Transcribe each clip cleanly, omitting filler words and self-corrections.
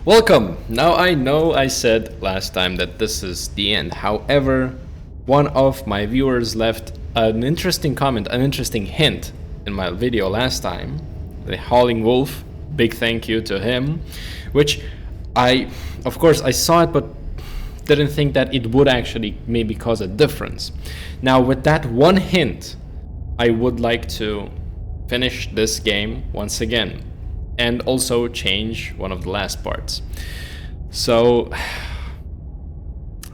Welcome! Now I know I said last time that this is the end. However, one of my viewers left an interesting comment, an interesting hint in my video last time. The Howling Wolf, big thank you to him. Which of course I saw it but didn't think that it would actually maybe cause a difference. Now with that one hint, I would like to finish this game once again. And also change one of the last parts. So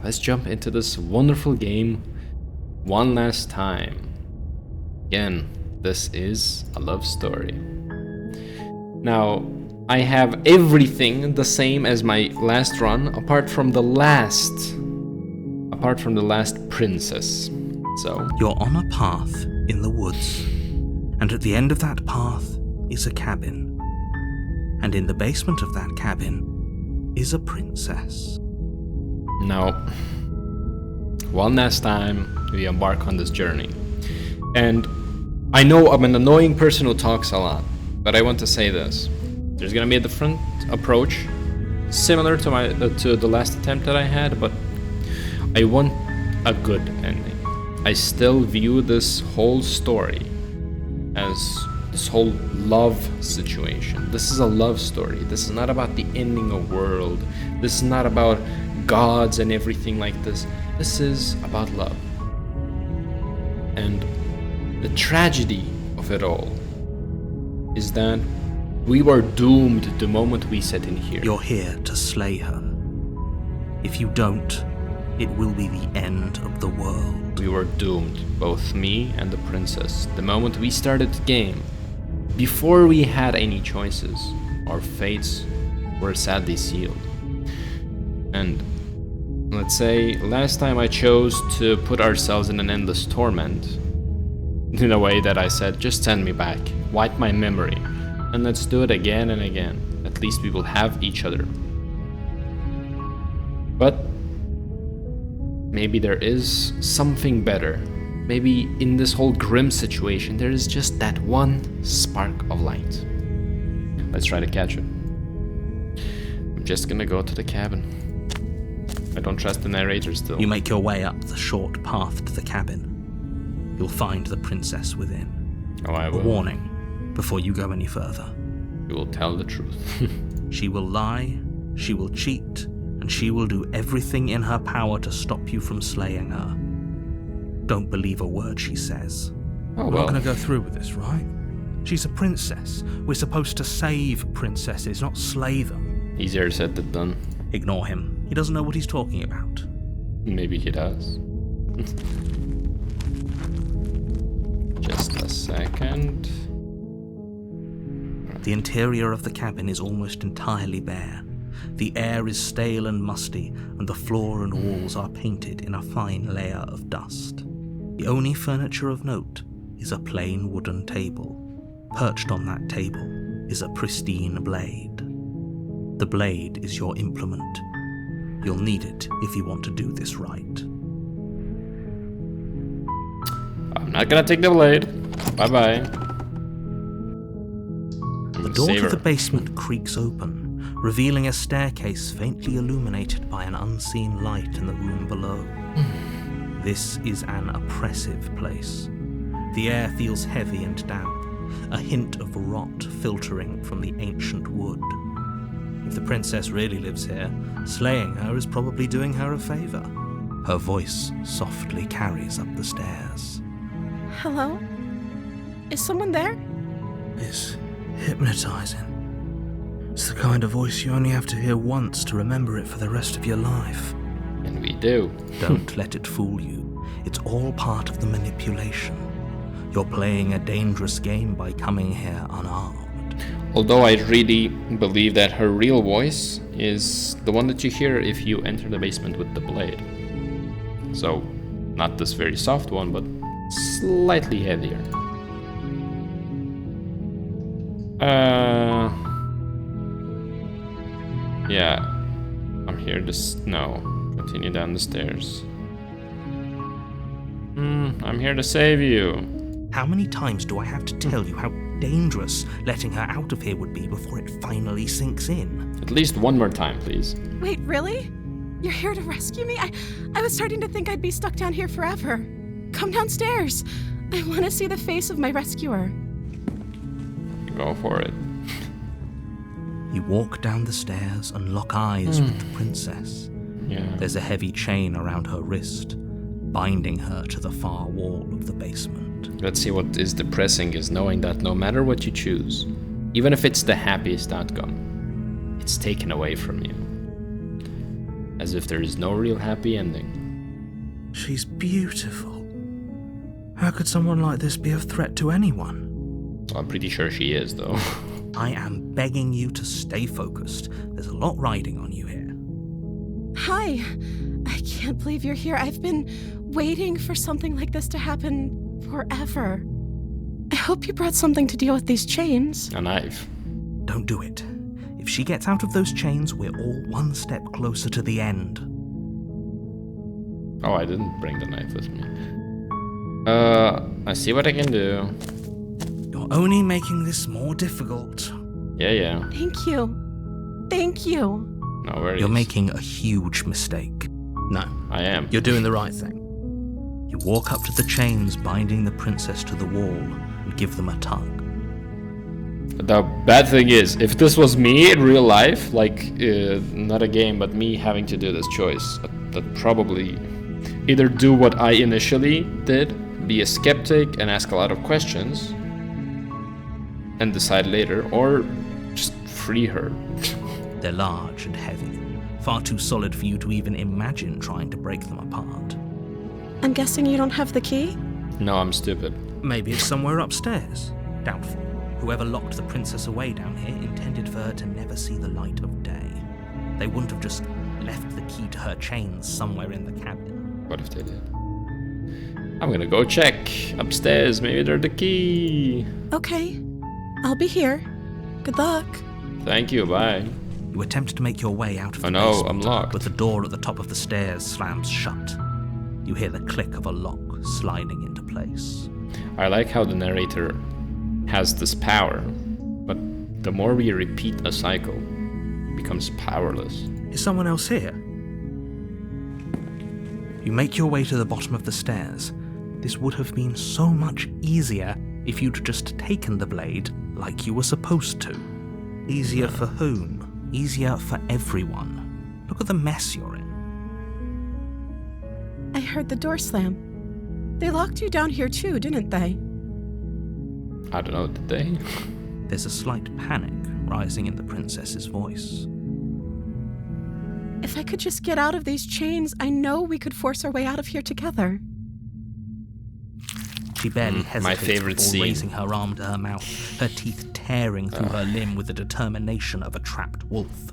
let's jump into this wonderful game one last time. Again, this is a love story. Now, I have everything the same as my last run, apart from the last princess. So you're on a path in the woods, and at the end of that path is a cabin. And in the basement of that cabin is a princess. Now, one last time we embark on this journey. And I know I'm an annoying person who talks a lot, but I want to say this. There's gonna be a different approach, similar to my to the last attempt that I had, but I want a good ending. I still view this whole story as this whole love situation. This is a love story. This is not about the ending of the world. This is not about gods and everything like this. This is about love. And the tragedy of it all is that we were doomed the moment we set in here. You're here to slay her. If you don't, it will be the end of the world. We were doomed, both me and the princess. The moment we started the game, before we had any choices, our fates were sadly sealed. And let's say last time I chose to put ourselves in an endless torment, in a way that I said, just send me back, wipe my memory, and let's do it again and again. At least we will have each other. But maybe there is something better. Maybe in this whole grim situation, there is just that one spark of light. Let's try to catch it. I'm just gonna go to the cabin. I don't trust the narrator still. You make your way up the short path to the cabin. You'll find the princess within. Oh, I will. A warning, before you go any further. You will tell the truth. She will lie, she will cheat, and she will do everything in her power to stop you from slaying her. Don't believe a word she says. Oh, We're well. not going to go through with this, right? She's a princess. We're supposed to save princesses, not slay them. Easier said than done. Ignore him. He doesn't know what he's talking about. Maybe he does. Just a second. The interior of the cabin is almost entirely bare. The air is stale and musty, and the floor and walls are painted in a fine layer of dust. The only furniture of note is a plain wooden table. Perched on that table is a pristine blade. The blade is your implement. You'll need it if you want to do this right. I'm not gonna take the blade. Bye-bye. The door to the basement creaks open, revealing a staircase faintly illuminated by an unseen light in the room below. This is an oppressive place. The air feels heavy and damp, a hint of rot filtering from the ancient wood. If the princess really lives here, slaying her is probably doing her a favor. Her voice softly carries up the stairs. Hello? Is someone there? It's hypnotizing. It's the kind of voice you only have to hear once to remember it for the rest of your life. And we do. Don't let it fool you. It's all part of the manipulation. You're playing a dangerous game by coming here unarmed. Although I really believe that her real voice is the one that you hear if you enter the basement with the blade. So, not this very soft one, but slightly heavier. Yeah, I'm here to no. Continue down the stairs. I'm here to save you. How many times do I have to tell you how dangerous letting her out of here would be before it finally sinks in. At least one more time, please. Wait, really? You're here to rescue me? I was starting to think I'd be stuck down here forever. Come downstairs. I want to see the face of my rescuer. Go for it. You walk down the stairs and lock eyes with the princess. Yeah. There's a heavy chain around her wrist, binding her to the far wall of the basement. Let's see, what is depressing is knowing that no matter what you choose, even if it's the happiest outcome, it's taken away from you. As if there is no real happy ending. She's beautiful. How could someone like this be a threat to anyone? Well, I'm pretty sure she is, though. I am begging you to stay focused. There's a lot riding on you here. Hi. I can't believe you're here. I've been waiting for something like this to happen forever. I hope you brought something to deal with these chains. A knife. Don't do it. If she gets out of those chains, we're all one step closer to the end. Oh, I didn't bring the knife with me. I see what I can do. You're only making this more difficult. Yeah. Thank you. Thank you. No worries. You're making a huge mistake. No, I am. you're doing the right thing. You walk up to the chains binding the princess to the wall and give them a tug. The bad thing is, if this was me in real life, like, not a game, but me having to do this choice, I'd probably either do what I initially did, be a skeptic and ask a lot of questions, and decide later, or just free her. They're large and heavy, far too solid for you to even imagine trying to break them apart. I'm guessing you don't have the key? No, I'm stupid. Maybe it's somewhere upstairs. Doubtful. Whoever locked the princess away down here intended for her to never see the light of day. They wouldn't have just left the key to her chains somewhere in the cabin. What if they did? I'm gonna go check upstairs. Maybe they're the key. Okay. I'll be here. Good luck. Thank you, bye. You attempt to make your way out of the Oh no, basement, I'm locked. but the door at the top of the stairs slams shut. You hear the click of a lock sliding into place. I like how the narrator has this power, but the more we repeat a cycle, it becomes powerless. Is someone else here? You make your way to the bottom of the stairs. This would have been so much easier if you'd just taken the blade like you were supposed to. Easier for whom? Easier for everyone. Look at the mess you're in. I heard the door slam. They locked you down here too, didn't they? I don't know, did they? There's a slight panic rising in the princess's voice. If I could just get out of these chains, I know we could force our way out of here together. She barely hesitates my favorite before scene. raising her arm to her mouth, her teeth tearing through her limb with the determination of a trapped wolf.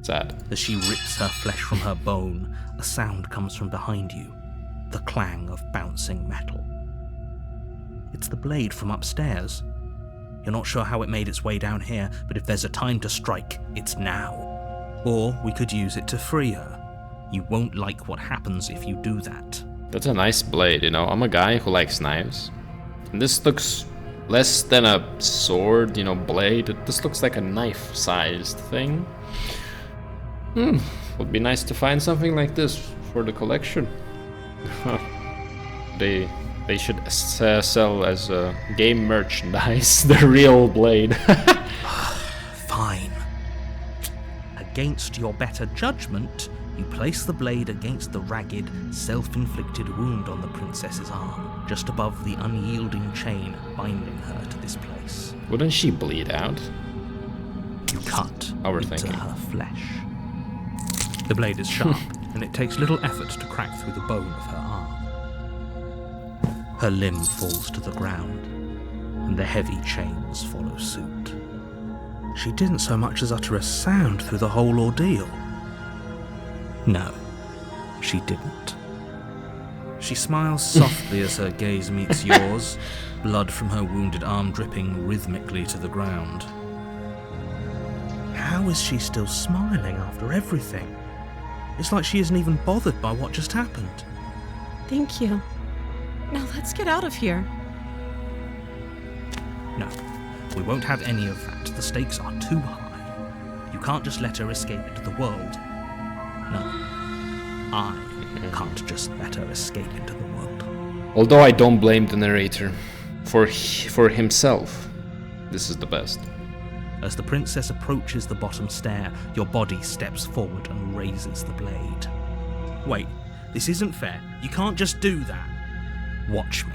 Sad. As she rips her flesh from her bone, a sound comes from behind you, the clang of bouncing metal. It's the blade from upstairs. You're not sure how it made its way down here, but if there's a time to strike, it's now. Or we could use it to free her. You won't like what happens if you do that. That's a nice blade, you know. I'm a guy who likes knives. And this looks less than a sword, you know, blade. This looks like a knife-sized thing. Would be nice to find something like this for the collection. They should sell as game merchandise the real blade. Fine. Against your better judgment, you place the blade against the ragged, self-inflicted wound on the princess's arm, just above the unyielding chain binding her to this place. Wouldn't she bleed out? You cut into Overthinking. her flesh. The blade is sharp, and it takes little effort to crack through the bone of her arm. Her limb falls to the ground, and the heavy chains follow suit. She didn't so much as utter a sound through the whole ordeal. No, she didn't. She smiles softly as her gaze meets yours, blood from her wounded arm dripping rhythmically to the ground. How is she still smiling after everything? It's like she isn't even bothered by what just happened. Thank you. Now let's get out of here. No, we won't have any of that. The stakes are too high. You can't just let her escape into the world. No, I can't just let her escape into the world. Although I don't blame the narrator. For himself, this is the best. As the princess approaches the bottom stair, your body steps forward and raises the blade. Wait, this isn't fair. You can't just do that. Watch me.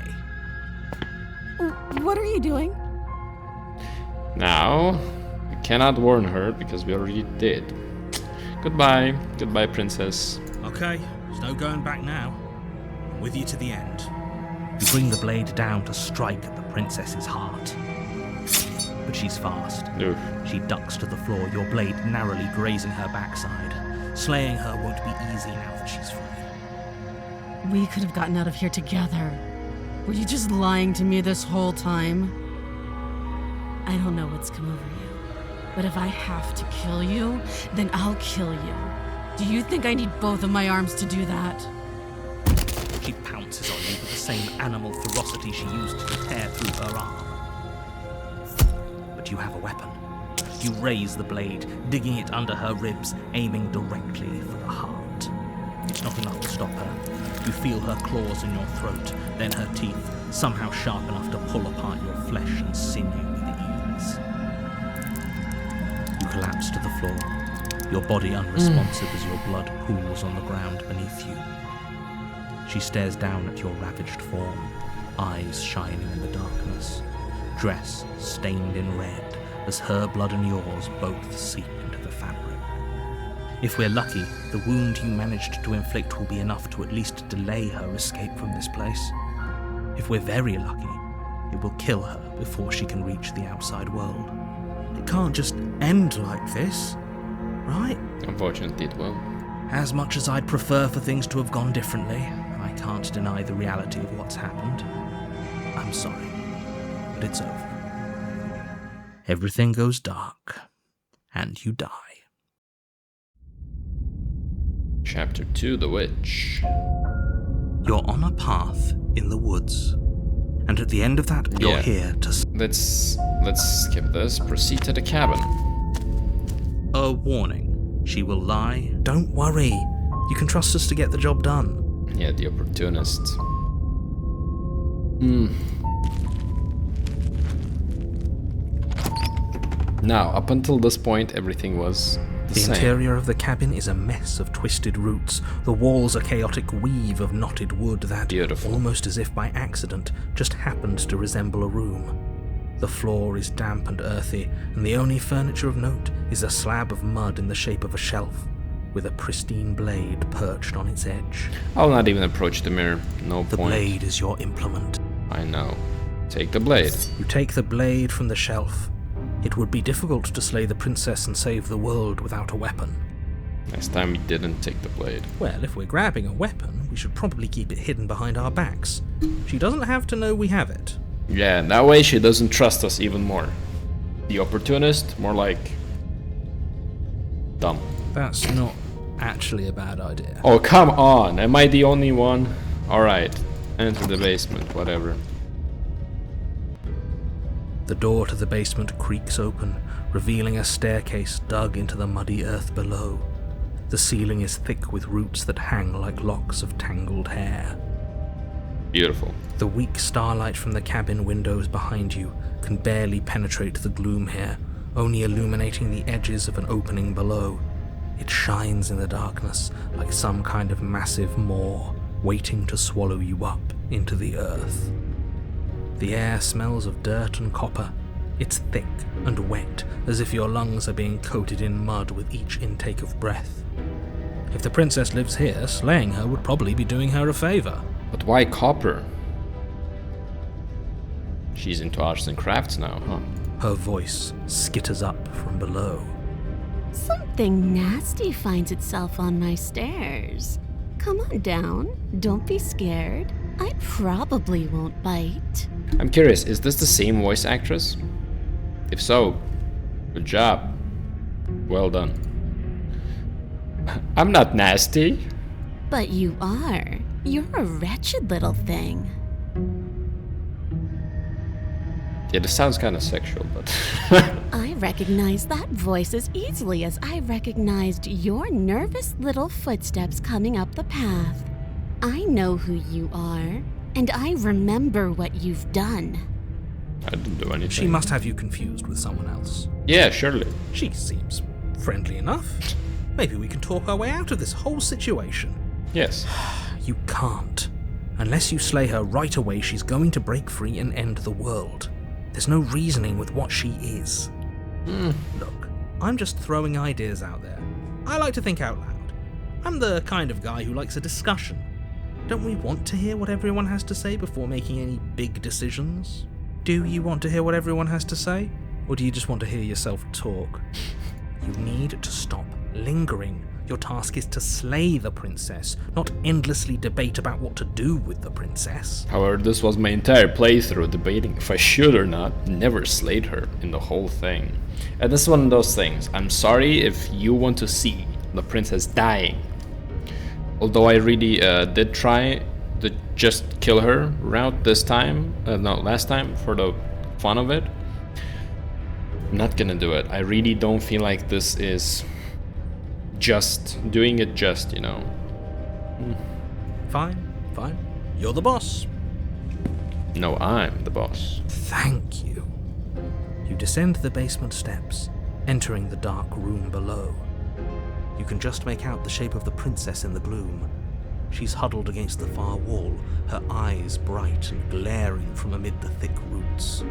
What are you doing? Now, we cannot warn her because we already did. Goodbye. Goodbye, princess. Okay, there's no going back now. I'm with you to the end. You bring the blade down to strike at the princess's heart. But she's fast. Oof. She ducks to the floor, your blade narrowly grazing her backside. Slaying her won't be easy now that she's free. We could have gotten out of here together. Were you just lying to me this whole time? I don't know what's come over you, but if I have to kill you, then I'll kill you. Do you think I need both of my arms to do that? She pounces on you with the same animal ferocity she used to tear through her arm. But you have a weapon. You raise the blade, digging it under her ribs, aiming directly for the heart. It's not enough to stop her. You feel her claws in your throat, then her teeth, somehow sharp enough to pull apart your flesh and sinew with ease. You collapse to the floor, your body unresponsive as your blood pools on the ground beneath you. She stares down at your ravaged form, eyes shining in the darkness, dress stained in red as her blood and yours both seep into the fabric. If we're lucky, the wound you managed to inflict will be enough to at least delay her escape from this place. If we're very lucky, it will kill her before she can reach the outside world. It can't just end like this, right? Unfortunately, it will. As much as I'd prefer for things to have gone differently, I can't deny the reality of what's happened. I'm sorry, but it's over. Everything goes dark, and you die. Chapter 2, The Witch. You're on a path in the woods, and at the end of that, you're here to... Let's skip this. Proceed to the cabin. A warning. She will lie. Don't worry. You can trust us to get the job done. Yeah, the opportunist. Now, up until this point, everything was the same. The interior of the cabin is a mess of twisted roots. The walls a chaotic weave of knotted wood that, beautiful, almost as if by accident, just happened to resemble a room. The floor is damp and earthy, and the only furniture of note is a slab of mud in the shape of a shelf, with a pristine blade perched on its edge. I'll not even approach the mirror. No point. The blade is your implement. I know. Take the blade. You take the blade from the shelf. It would be difficult to slay the princess and save the world without a weapon. Next time we didn't take the blade. Well, if we're grabbing a weapon, we should probably keep it hidden behind our backs. She doesn't have to know we have it. Yeah, that way she doesn't trust us even more. The opportunist, more like... dumb. That's not actually a bad idea. Oh, come on! Am I the only one? Alright, enter the basement, whatever. The door to the basement creaks open, revealing a staircase dug into the muddy earth below. The ceiling is thick with roots that hang like locks of tangled hair. Beautiful. The weak starlight from the cabin windows behind you can barely penetrate the gloom here, only illuminating the edges of an opening below. It shines in the darkness like some kind of massive maw waiting to swallow you up into the earth. The air smells of dirt and copper. It's thick and wet, as if your lungs are being coated in mud with each intake of breath. If the princess lives here, slaying her would probably be doing her a favor. But why copper? She's into arts and crafts now, huh? Her voice skitters up from below. Something nasty finds itself on my stairs. Come on down. Don't be scared. I probably won't bite. I'm curious, is this the same voice actress? If so, good job. Well done. I'm not nasty. But you are. You're a wretched little thing. Yeah, this sounds kind of sexual, but... I recognize that voice as easily as I recognized your nervous little footsteps coming up the path. I know who you are, and I remember what you've done. I didn't do anything. She must have you confused with someone else. Yeah, surely. She seems friendly enough. Maybe we can talk our way out of this whole situation. Yes. You can't. Unless you slay her right away, she's going to break free and end the world. There's no reasoning with what she is. Look, I'm just throwing ideas out there. I like to think out loud. I'm the kind of guy who likes a discussion. Don't we want to hear what everyone has to say before making any big decisions? Do you want to hear what everyone has to say? Or do you just want to hear yourself talk? You need to stop lingering. Your task is to slay the princess, not endlessly debate about what to do with the princess. However, this was my entire playthrough, debating if I should or not. Never slayed her in the whole thing. And this is one of those things. I'm sorry if you want to see the princess dying. Although I really did try the just kill her route this time. No, last time, for the fun of it. I'm not gonna do it. I really don't feel like this is just doing it just, you know. Fine. You're the boss. No, I'm the boss. Thank you. You descend the basement steps, entering the dark room below. You can just make out the shape of the princess in the gloom. She's huddled against the far wall, her eyes bright and glaring from amid the thick roots.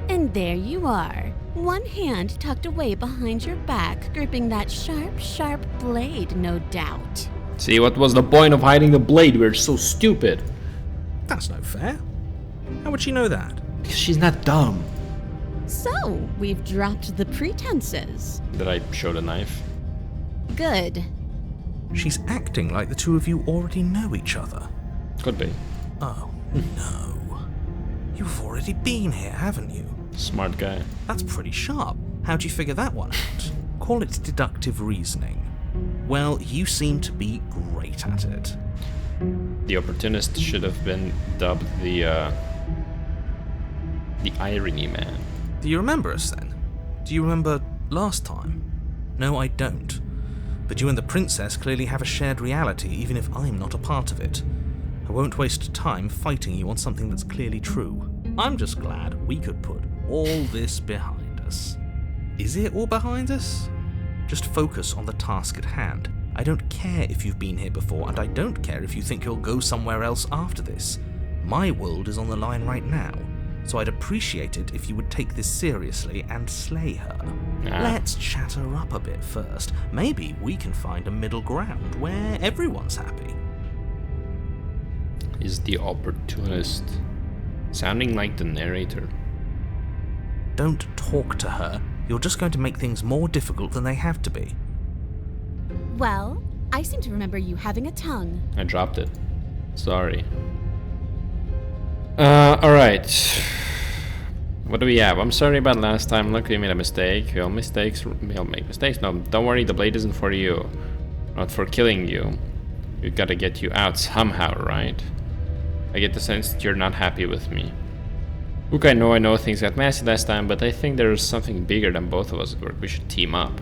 And there you are, one hand tucked away behind your back, gripping that sharp, sharp blade, no doubt. See, what was the point of hiding the blade? We're so stupid. That's no fair. How would she know that? Because she's not dumb. So, we've dropped the pretenses. Did I show the knife? Good. She's acting like the two of you already know each other. Could be. Oh, no. You've already been here, haven't you? Smart guy. That's pretty sharp. How'd you figure that one out? Call it deductive reasoning. Well, you seem to be great at it. The opportunist should have been dubbed the irony man. Do you remember us then? Do you remember last time? No, I don't. But you and the princess clearly have a shared reality, even if I'm not a part of it. I won't waste time fighting you on something that's clearly true. I'm just glad we could put all this behind us. Is it all behind us? Just focus on the task at hand. I don't care if you've been here before, and I don't care if you think you'll go somewhere else after this. My world is on the line right now, so I'd appreciate it if you would take this seriously and slay her. Let's chat her up a bit first. Maybe we can find a middle ground where everyone's happy. Is the opportunist sounding like the narrator? Don't talk to her. You're just going to make things more difficult than they have to be. Well, I seem to remember you having a tongue. I dropped it. Sorry. Alright. What do we have? I'm sorry about last time. Look, we made a mistake. We'll make mistakes. No, don't worry. The blade isn't for you. Not for killing you. We gotta get you out somehow, right? I get the sense that you're not happy with me. Look, I know things got messy last time, but I think there's something bigger than both of us at work. We should team up.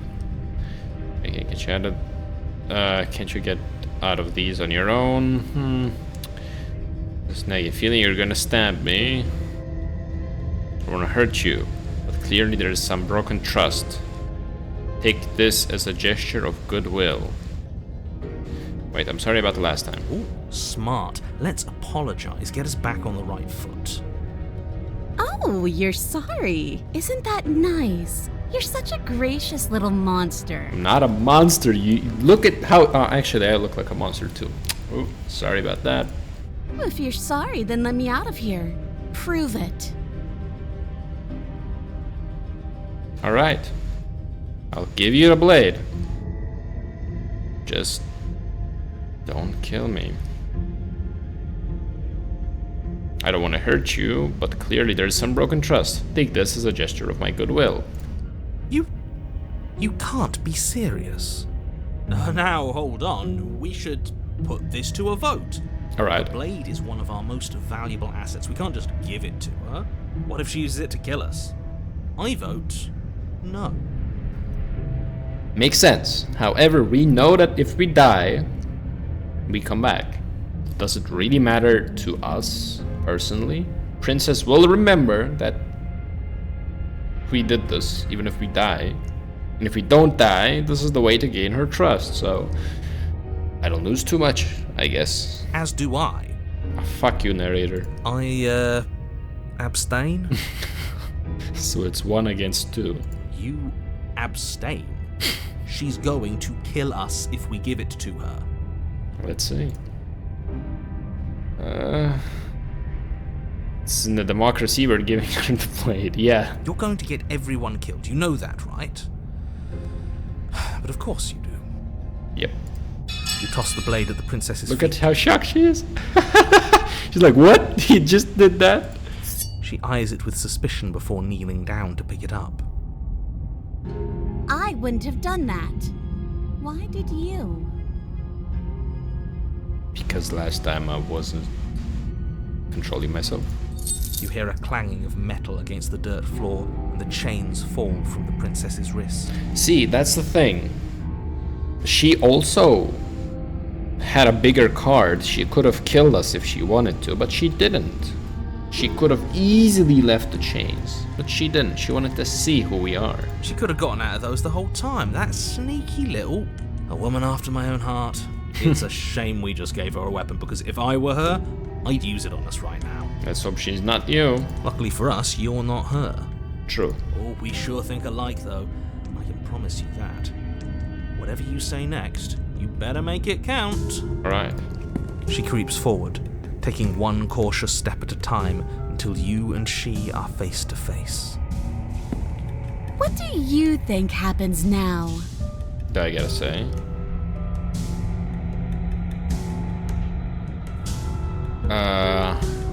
I can get you out of... can't you get out of these on your own? This nagging feeling you're gonna stab me. I wanna hurt you, but clearly there is some broken trust. Take this as a gesture of goodwill. Wait, I'm sorry about the last time. Ooh, smart. Let's apologize. Get us back on the right foot. Oh, you're sorry. Isn't that nice? You're such a gracious little monster. I'm not a monster. You look at how... actually, I look like a monster too. Ooh, sorry about that. Well, if you're sorry, then let me out of here. Prove it. Alright. I'll give you the blade. Just... don't kill me. I don't want to hurt you, but clearly there's some broken trust. Take this as a gesture of my goodwill. You can't be serious. Now, hold on. We should put this to a vote. Alright. The blade is one of our most valuable assets. We can't just give it to her. What if she uses it to kill us? I vote no. Makes sense. However, we know that if we die, we come back. Does it really matter to us personally? Princess will remember that we did this, even if we die. And if we don't die, this is the way to gain her trust. So I don't lose too much, I guess. As do I. Fuck you, narrator. I, abstain? So it's 1 against 2. You abstain. She's going to kill us if we give it to her. Let's see. It's in the democracy we're giving her the blade. Yeah. You're going to get everyone killed. You know that, right? But of course you do. Yep. You toss the blade at the princess's Look feet. at how shocked she is. She's like, what? He just did that? She eyes it with suspicion before kneeling down to pick it up. I wouldn't have done that. Why did you? Because last time I wasn't controlling myself. You hear a clanging of metal against the dirt floor, and the chains fall from the princess's wrists. See, that's the thing. She also had a bigger card. She could have killed us if she wanted to, but she didn't. She could have easily left the chains, but she didn't. She wanted to see who we are. She could have gotten out of those the whole time. That sneaky little... A woman after my own heart. It's a shame we just gave her a weapon, because if I were her, I'd use it on us right now. Let's hope she's not you. Luckily for us, you're not her. True. Oh, we sure think alike, though. I can promise you that. Whatever you say next, you better make it count. Alright. She creeps forward, taking one cautious step at a time until you and she are face to face. What do you think happens now? Do I gotta say?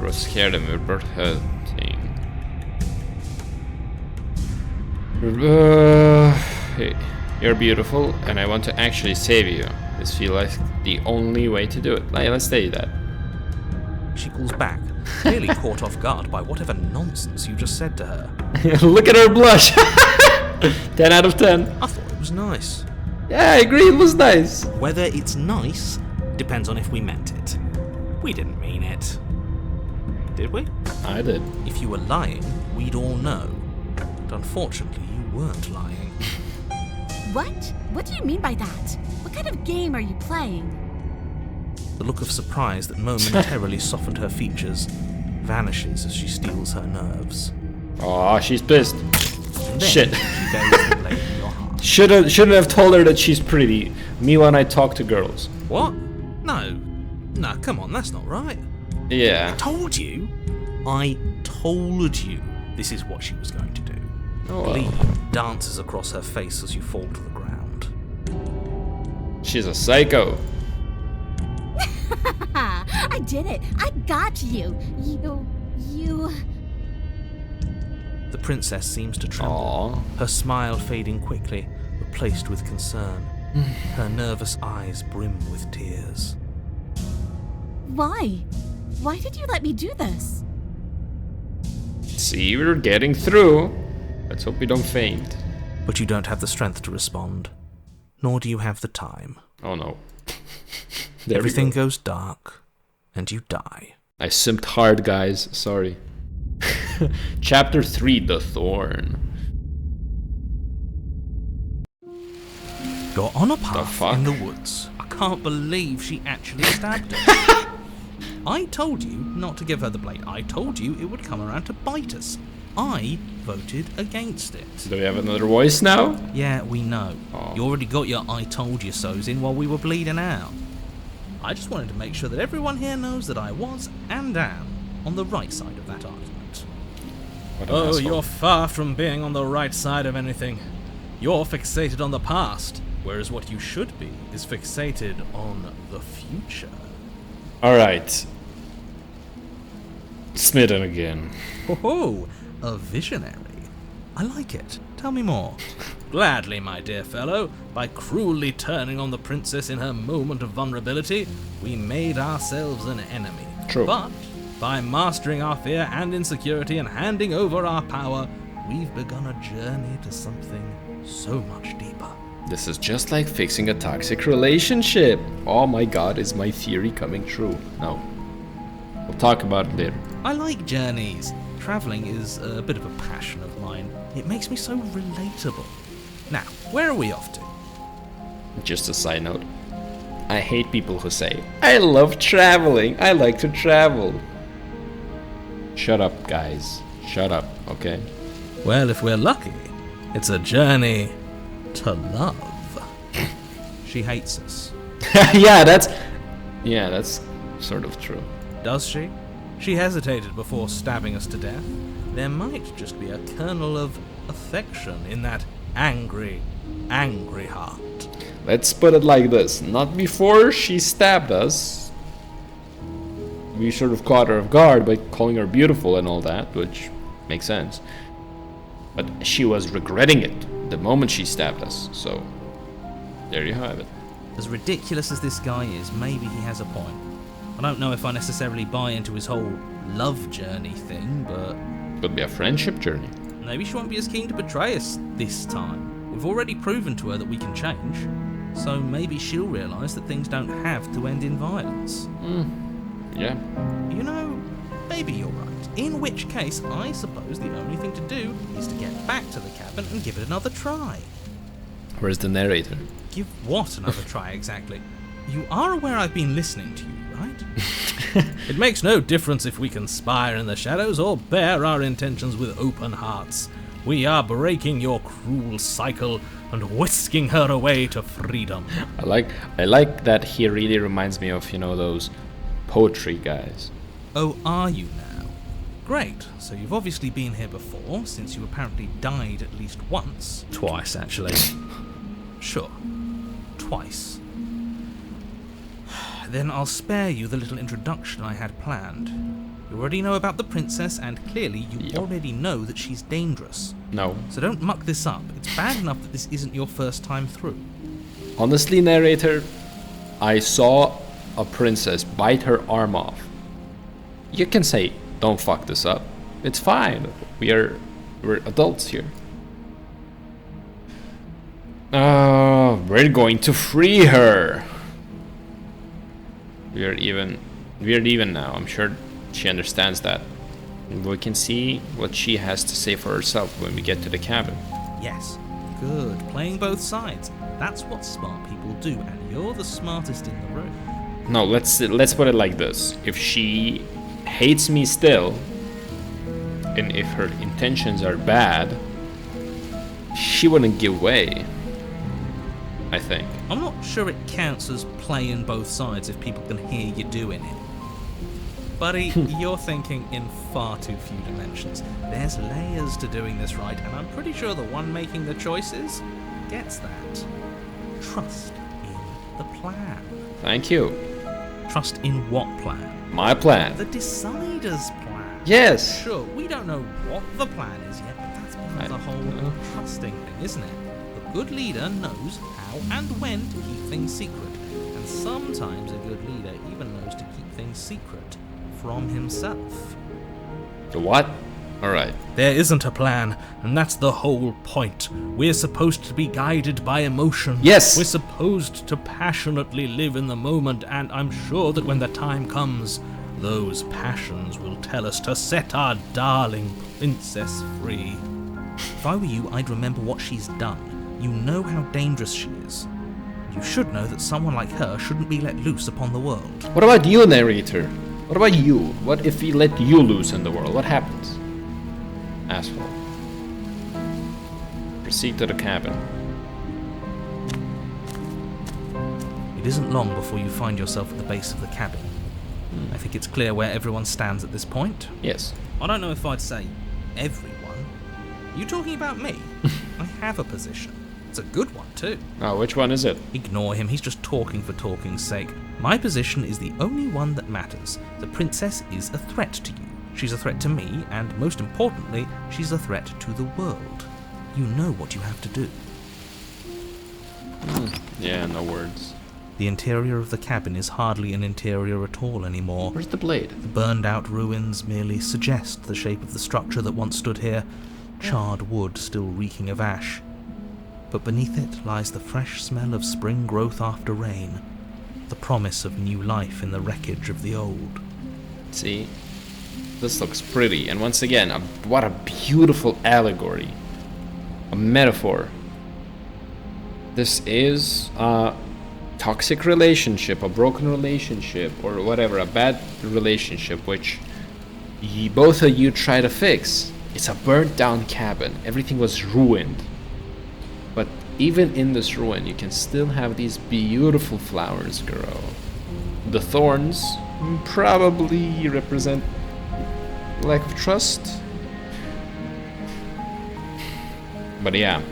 We're scared of birth hurting. Hey, you're beautiful, and I want to actually save you. This feels like the only way to do it. Let's say that. She pulls back, clearly caught off guard by whatever nonsense you just said to her. Look at her blush. 10 out of 10. I thought it was nice. Yeah, I agree, it was nice. Whether it's nice depends on if we meant it. We didn't mean it. Did we? I did. If you were lying, we'd all know. But unfortunately, you weren't lying. What? What do you mean by that? What kind of game are you playing? The look of surprise that momentarily softened her features vanishes as she steals her nerves. Aw, she's pissed. And then Shit. She buries the blade in your heart. Shouldn't have told her that she's pretty. Me when I talk to girls. What? No, come on, that's not right. Yeah. I told you this is what she was going to do. Oh, well. Glee dances across her face as you fall to the ground. She's a psycho. I did it. I got you. You... The princess seems to tremble, Aww. her smile fading quickly, replaced with concern. Her nervous eyes brim with tears. Why? Why did you let me do this? See, we're getting through. Let's hope we don't faint. But you don't have the strength to respond, nor do you have the time. Oh no. There we Everything go. goes dark, and you die. I simped hard, guys. Sorry. Chapter 3, The Thorn. You're on a The path fuck? in the woods. I can't believe she actually stabbed her. I told you not to give her the blade. I told you it would come around to bite us. I voted against it. Do we have another voice now? Yeah, we know. Aw. You already got your I told you so's in while we were bleeding out. I just wanted to make sure that everyone here knows that I was and am on the right side of that argument. What an Oh, asshole. you're far from being on the right side of anything. You're fixated on the past, whereas what you should be is fixated on the future. Alright. Smitten again. Oh, a visionary. I like it. Tell me more. Gladly, my dear fellow. By cruelly turning on the princess in her moment of vulnerability, we made ourselves an enemy. True. But By mastering our fear and insecurity and handing over our power, we've begun a journey to something so much deeper. This is just like fixing a toxic relationship. Oh my god, is my theory coming true? No. We'll talk about it later. I like journeys. Traveling is a bit of a passion of mine. It makes me so relatable. Now, where are we off to? Just a side note. I hate people who say, I love traveling. I like to travel. Shut up, guys. Shut up, okay? Well, if we're lucky, it's a journey to love. She hates us. Yeah, that's sort of true. Does she? She hesitated before stabbing us to death. There might just be a kernel of affection in that angry, angry heart. Let's put it like this. Not before she stabbed us. We sort of caught her off guard by calling her beautiful and all that, which makes sense. But she was regretting it the moment she stabbed us, so there you have it. As ridiculous as this guy is, maybe he has a point. I don't know if I necessarily buy into his whole love journey thing, but Could be a friendship journey. maybe she won't be as keen to betray us this time. We've already proven to her that we can change, so maybe she'll realise that things don't have to end in violence. Yeah. You know, maybe you're right. In which case, I suppose the only thing to do is to get back to the cabin and give it another try. Where's the narrator? Give what another try exactly? You are aware I've been listening to you, right? It makes no difference if we conspire in the shadows or bear our intentions with open hearts. We are breaking your cruel cycle and whisking her away to freedom. I like that he really reminds me of, those poetry guys. Oh, are you now? Great, so you've obviously been here before, since you apparently died at least once. Twice, actually. Sure. Twice. Then I'll spare you the little introduction I had planned. You already know about the princess, and clearly you already know that she's dangerous. No. So don't muck this up. It's bad enough that this isn't your first time through. Honestly, narrator, I saw a princess bite her arm off. You can say, don't fuck this up. It's fine. We're adults here. We're going to free her. We're even now. I'm sure she understands that. We can see what she has to say for herself when we get to the cabin. Yes. Good. Playing both sides. That's what smart people do, and you're the smartest in the room. No, let's put it like this. If she hates me still, and if her intentions are bad, she wouldn't give way, I think. I'm not sure it counts as playing both sides if people can hear you doing it. Buddy, you're thinking in far too few dimensions. There's layers to doing this right, and I'm pretty sure the one making the choices gets that. Trust in the plan. Thank you. Trust in what plan? My plan. The decider's plan. Yes. Sure, we don't know what the plan is yet, but that's part of the whole trusting thing, isn't it? The good leader knows how and when to keep things secret, and sometimes a good leader even knows to keep things secret from himself. The what? Alright. There isn't a plan, and that's the whole point. We're supposed to be guided by emotion. Yes! We're supposed to passionately live in the moment, and I'm sure that when the time comes, those passions will tell us to set our darling princess free. If I were you, I'd remember what she's done. You know how dangerous she is. You should know that someone like her shouldn't be let loose upon the world. What about you, narrator? What about you? What if we let you loose in the world? What happens? Asshole. Proceed to the cabin. It isn't long before you find yourself at the base of the cabin. I think it's clear where everyone stands at this point. Yes. I don't know if I'd say everyone. You talking about me? I have a position. It's a good one, too. Oh, which one is it? Ignore him, he's just talking for talking's sake. My position is the only one that matters. The princess is a threat to you. She's a threat to me, and most importantly, she's a threat to the world. You know what you have to do. Yeah, no words. The interior of the cabin is hardly an interior at all anymore. Where's the blade? The burned-out ruins merely suggest the shape of the structure that once stood here, charred wood still reeking of ash. But beneath it lies the fresh smell of spring growth after rain, the promise of new life in the wreckage of the old. See? This looks pretty, and once again, what a beautiful allegory. A metaphor. This is a toxic relationship, a broken relationship, or whatever, a bad relationship, which both of you try to fix. It's a burnt down cabin. Everything was ruined. But even in this ruin, you can still have these beautiful flowers grow. The thorns probably represent lack of trust. But yeah,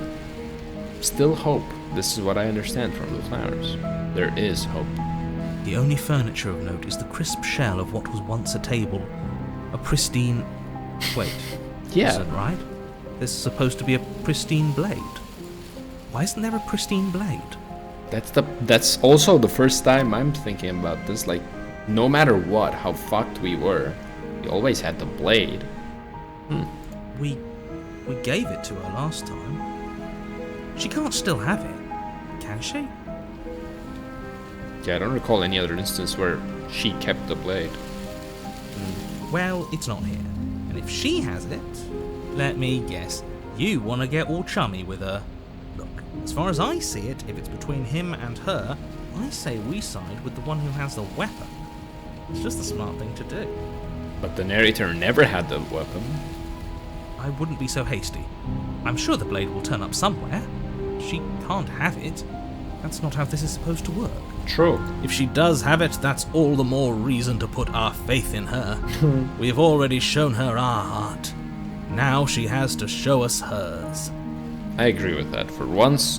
still hope. This is what I understand from the flowers. There is hope. The only furniture of note is the crisp shell of what was once a table. A pristine... Wait. Yeah. Isn't right? This is supposed to be a pristine blade. Why isn't there a pristine blade? That's also the first time I'm thinking about this. Like, no matter what, how fucked we were, we always had the blade. We gave it to her last time. She can't still have it, can she? Yeah, I don't recall any other instance where she kept the blade. Well, it's not here. And if she has it, let me guess, you want to get all chummy with her. Look, as far as I see it, if it's between him and her, I say we side with the one who has the weapon. It's just the smart thing to do. But the narrator never had the weapon. I wouldn't be so hasty. I'm sure the blade will turn up somewhere. She can't have it. That's not how this is supposed to work. True. If she does have it, that's all the more reason to put our faith in her. We've already shown her our heart. Now she has to show us hers. I agree with that. For once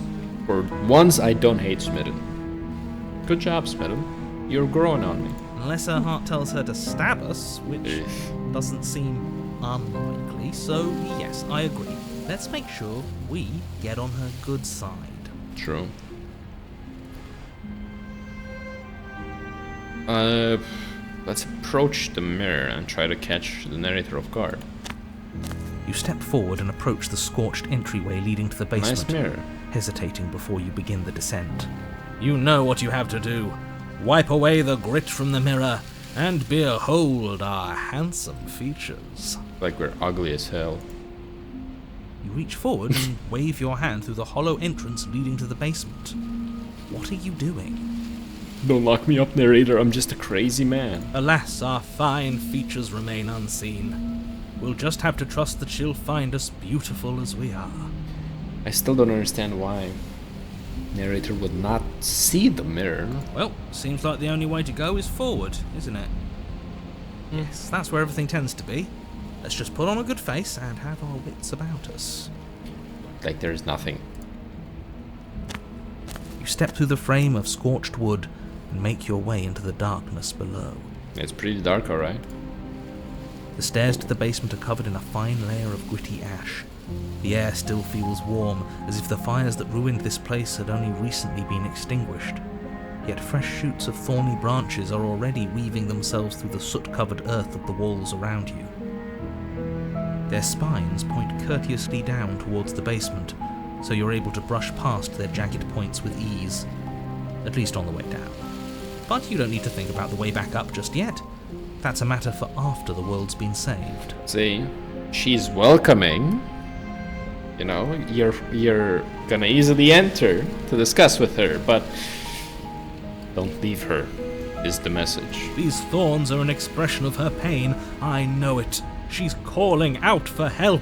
I don't hate Smitten. Good job, Smitten. You're growing on me. Unless her heart tells her to stab us, which doesn't seem unlikely, so yes, I agree. Let's make sure we get on her good side. True. Let's approach the mirror and try to catch the narrator off guard. You step forward and approach the scorched entryway leading to the basement, Nice mirror. hesitating before you begin the descent. You know what you have to do. Wipe away the grit from the mirror and behold our handsome features. Like we're ugly as hell. You reach forward and wave your hand through the hollow entrance leading to the basement. What are you doing? Don't lock me up, narrator. I'm just a crazy man. Alas, our fine features remain unseen. We'll just have to trust that she'll find us beautiful as we are. I still don't understand why narrator would not see the mirror. Well, seems like the only way to go is forward, isn't it? Yes, that's where everything tends to be. Let's just put on a good face and have our wits about us. Like there's nothing. You step through the frame of scorched wood and make your way into the darkness below. It's pretty dark, alright. The stairs to the basement are covered in a fine layer of gritty ash. The air still feels warm, as if the fires that ruined this place had only recently been extinguished. Yet fresh shoots of thorny branches are already weaving themselves through the soot-covered earth of the walls around you. Their spines point courteously down towards the basement, so you're able to brush past their jagged points with ease. At least on the way down. But you don't need to think about the way back up just yet. That's a matter for after the world's been saved. See, she's welcoming. You know, you're gonna easily enter to discuss with her, but don't leave her, is the message. These thorns are an expression of her pain. I know it. She's calling out for help.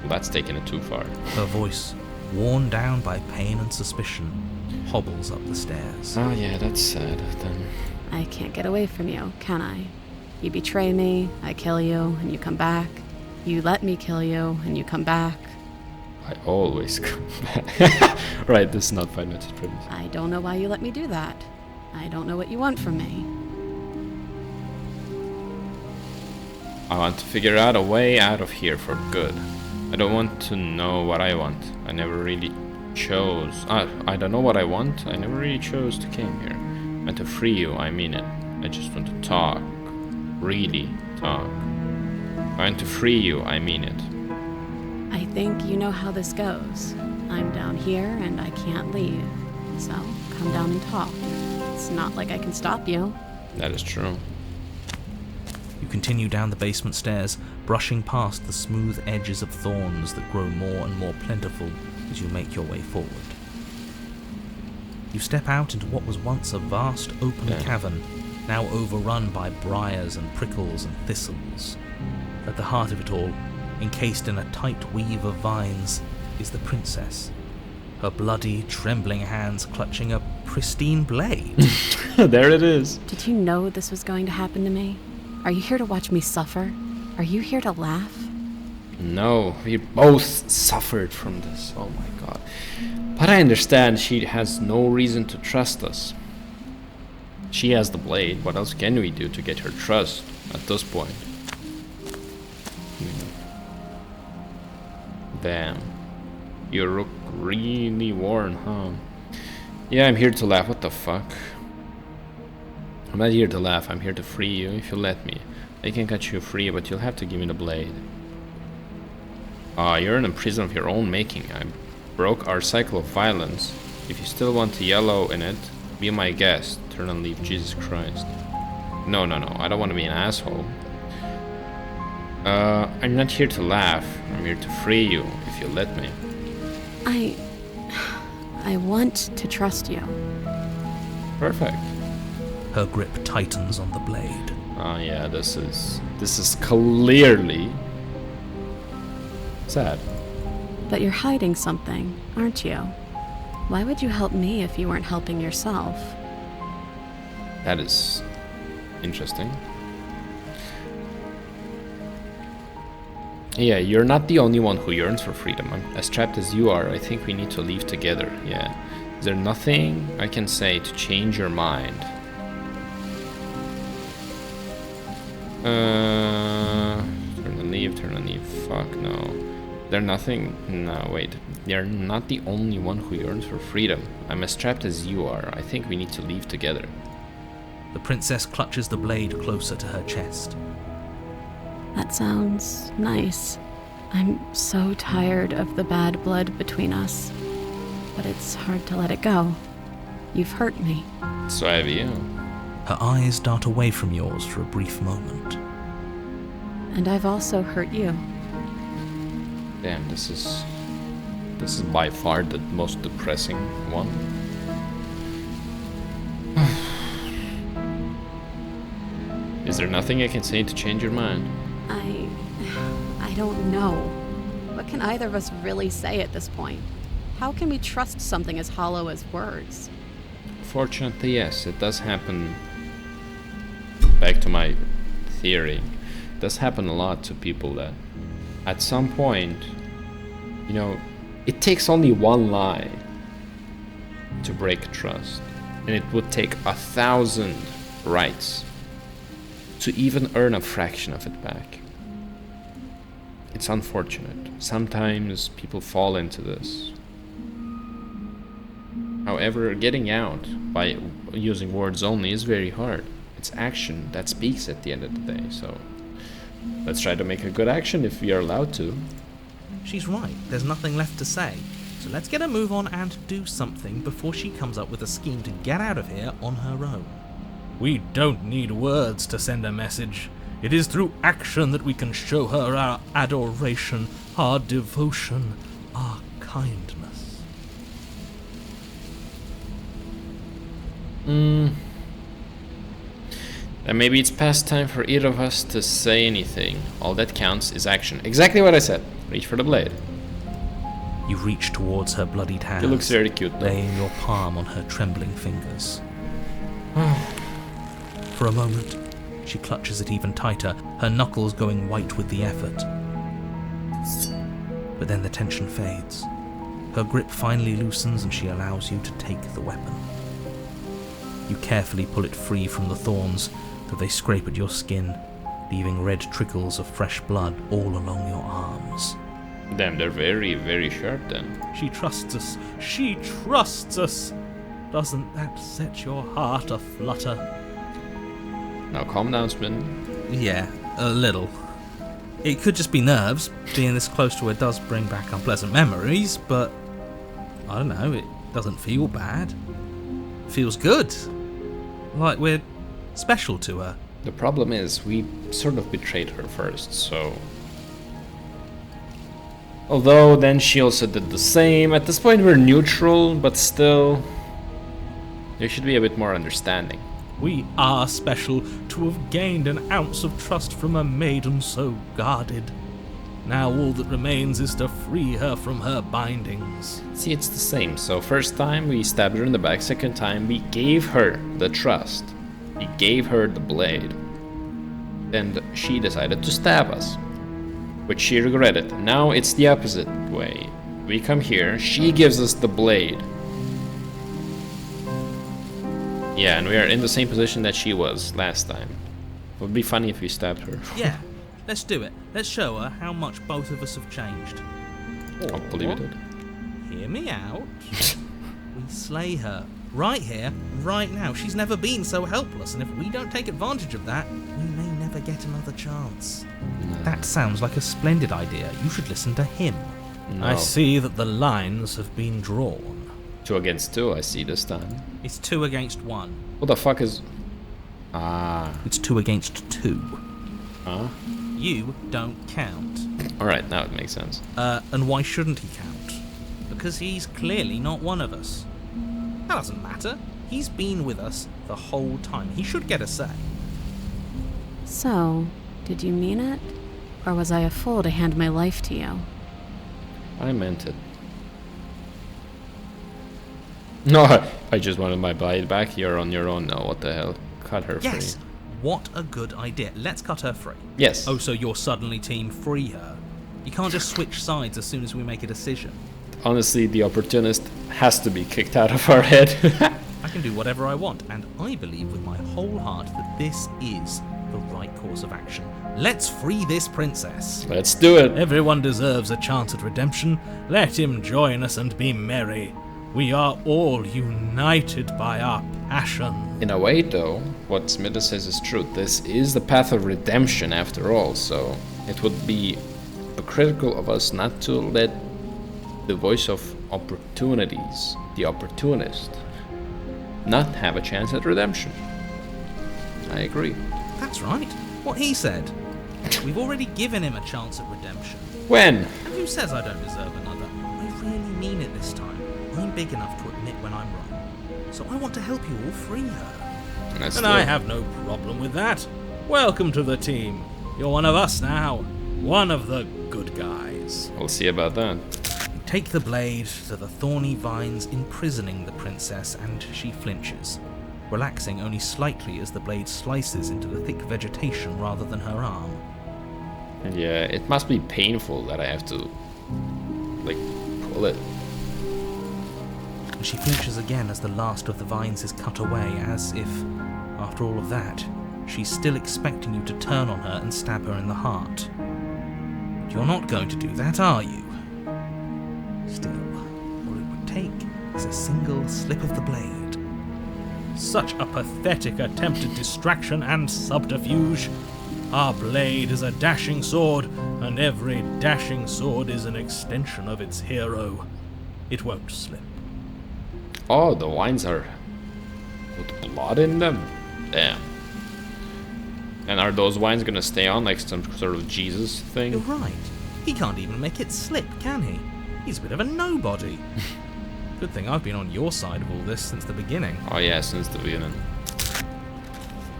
That's taking it too far. Her voice, worn down by pain and suspicion, hobbles up the stairs. Oh yeah, that's sad then. I can't get away from you, can I? You betray me, I kill you, and you come back. You let me kill you, and you come back. I always come back. Right, this is not 5 minutes previous. I don't know why you let me do that. I don't know what you want from me. I want to figure out a way out of here for good. I don't want to know what I want. I never really chose. I don't know what I want. I never really chose to came here. I want to free you, I mean it. I just want to talk. Really talk. I want to free you, I mean it. I think you know how this goes. I'm down here and I can't leave. So come down and talk. It's not like I can stop you. That is true. You continue down the basement stairs, brushing past the smooth edges of thorns that grow more and more plentiful as you make your way forward. You step out into what was once a vast open cavern, now overrun by briars and prickles and thistles. At the heart of it all, encased in a tight weave of vines, is the princess, her bloody, trembling hands clutching a pristine blade. There it is. Did you know this was going to happen to me? Are you here to watch me suffer? Are you here to laugh? No, we both suffered from this. Oh my god. But I understand she has no reason to trust us. She has the blade. What else can we do to get her trust at this point? Damn. You look really worn, huh? Yeah, I'm here to laugh. What the fuck? I'm not here to laugh. I'm here to free you if you let me. I can cut you free, but you'll have to give me the blade. You're in a prison of your own making. I broke our cycle of violence. If you still want to yellow in it, be my guest. Turn and leave, Jesus Christ. No. I don't want to be an asshole. I'm not here to laugh. I'm here to free you, if you let me. I want to trust you. Perfect. Her grip tightens on the blade. Yeah, this is clearly sad. But you're hiding something, aren't you? Why would you help me if you weren't helping yourself? That is interesting. Yeah, you're not the only one who yearns for freedom. I'm as trapped as you are. I think we need to leave together. Yeah. Is there nothing I can say to change your mind? Turn and leave. Fuck no. They're nothing. No, wait. You're not the only one who yearns for freedom. I'm as trapped as you are. I think we need to leave together. The princess clutches the blade closer to her chest. That sounds nice. I'm so tired of the bad blood between us. But it's hard to let it go. You've hurt me. So have you. Her eyes dart away from yours for a brief moment. And I've also hurt you. Damn, this is by far the most depressing one. Is there nothing I can say to change your mind? I don't know. What can either of us really say at this point? How can we trust something as hollow as words? Fortunately, yes, it does happen. Back to my theory. It does happen a lot to people that at some point, you know, it takes only one lie to break trust. And it would take 1,000 rights to even earn a fraction of it back. It's unfortunate. Sometimes people fall into this. However, getting out by using words only is very hard. It's action that speaks at the end of the day, so let's try to make a good action if we are allowed to. She's right, there's nothing left to say. So let's get a move on and do something before she comes up with a scheme to get out of here on her own. We don't need words to send a message. It is through action that we can show her our adoration, our devotion, our kindness. Then maybe it's past time for either of us to say anything. All that counts is action. Exactly what I said. Reach for the blade. You reach towards her bloodied hands. It looks very cute though. Laying your palm on her trembling fingers. For a moment, she clutches it even tighter, her knuckles going white with the effort. But then the tension fades. Her grip finally loosens and she allows you to take the weapon. You carefully pull it free from the thorns, though they scrape at your skin, leaving red trickles of fresh blood all along your arms. Damn, they're very, very sharp then. She trusts us. She trusts us. Doesn't that set your heart aflutter? Now calm down, Smitten. Yeah, a little. It could just be nerves. Being this close to her does bring back unpleasant memories, but I don't know, it doesn't feel bad. It feels good. Like we're special to her. The problem is, we sort of betrayed her first, so... Although, then she also did the same. At this point we're neutral, but still... There should be a bit more understanding. We are special to have gained an ounce of trust from a maiden so guarded. Now all that remains is to free her from her bindings. See, it's the same. So first time we stabbed her in the back, second time we gave her the trust. We gave her the blade. And she decided to stab us, which she regretted. Now it's the opposite way. We come here, she gives us the blade. Yeah, and we are in the same position that she was last time. It would be funny if we stabbed her. Yeah, let's do it. Let's show her how much both of us have changed. I'll believe it. Hear me out. We slay her. Right here, right now. She's never been so helpless, and if we don't take advantage of that, we may never get another chance. No. That sounds like a splendid idea. You should listen to him. No. I see that the lines have been drawn. 2 against 2, I see this time. It's 2 against 1. What the fuck is... Ah. It's 2 against 2. Huh? You don't count. Alright, now it makes sense. And why shouldn't he count? Because he's clearly not one of us. That doesn't matter. He's been with us the whole time. He should get a say. So, did you mean it? Or was I a fool to hand my life to you? I meant it. No, I just wanted my blade back. You're on your own now. What the hell? Cut her Yes. free. What a good idea. Let's cut her free. Yes. Oh, so you're suddenly team free her. You can't just switch sides as soon as we make a decision. Honestly, the opportunist has to be kicked out of our head. I can do whatever I want, and I believe with my whole heart that this is the right course of action. Let's free this princess. Let's do it. Everyone deserves a chance at redemption. Let him join us and be merry. We are all united by our passion. In a way, though, what Smita says is true. This is the path of redemption after all, so it would be critical of us not to let the voice of opportunities, the opportunist, not have a chance at redemption. I agree. That's right. What he said. We've already given him a chance at redemption. When? And who says I don't deserve another? I really mean it this time. I'm big enough to admit when I'm wrong. So I want to help you all free her. And I have no problem with that. Welcome to the team. You're one of us now. One of the good guys. We'll see about that. You take the blade to the thorny vines imprisoning the princess, and she flinches, relaxing only slightly as the blade slices into the thick vegetation rather than her arm. And yeah, it must be painful that I have to, like, pull it. And she flinches again as the last of the vines is cut away, as if, after all of that, she's still expecting you to turn on her and stab her in the heart. But you're not going to do that, are you? Still, all it would take is a single slip of the blade. Such a pathetic attempt at distraction and subterfuge. Our blade is a dashing sword, and every dashing sword is an extension of its hero. It won't slip. Oh, the wines are with blood in them? Damn. And are those wines gonna stay on like some sort of Jesus thing? You're right. He can't even make it slip, can he? He's a bit of a nobody. Good thing I've been on your side of all this since the beginning. Oh yeah, since the beginning.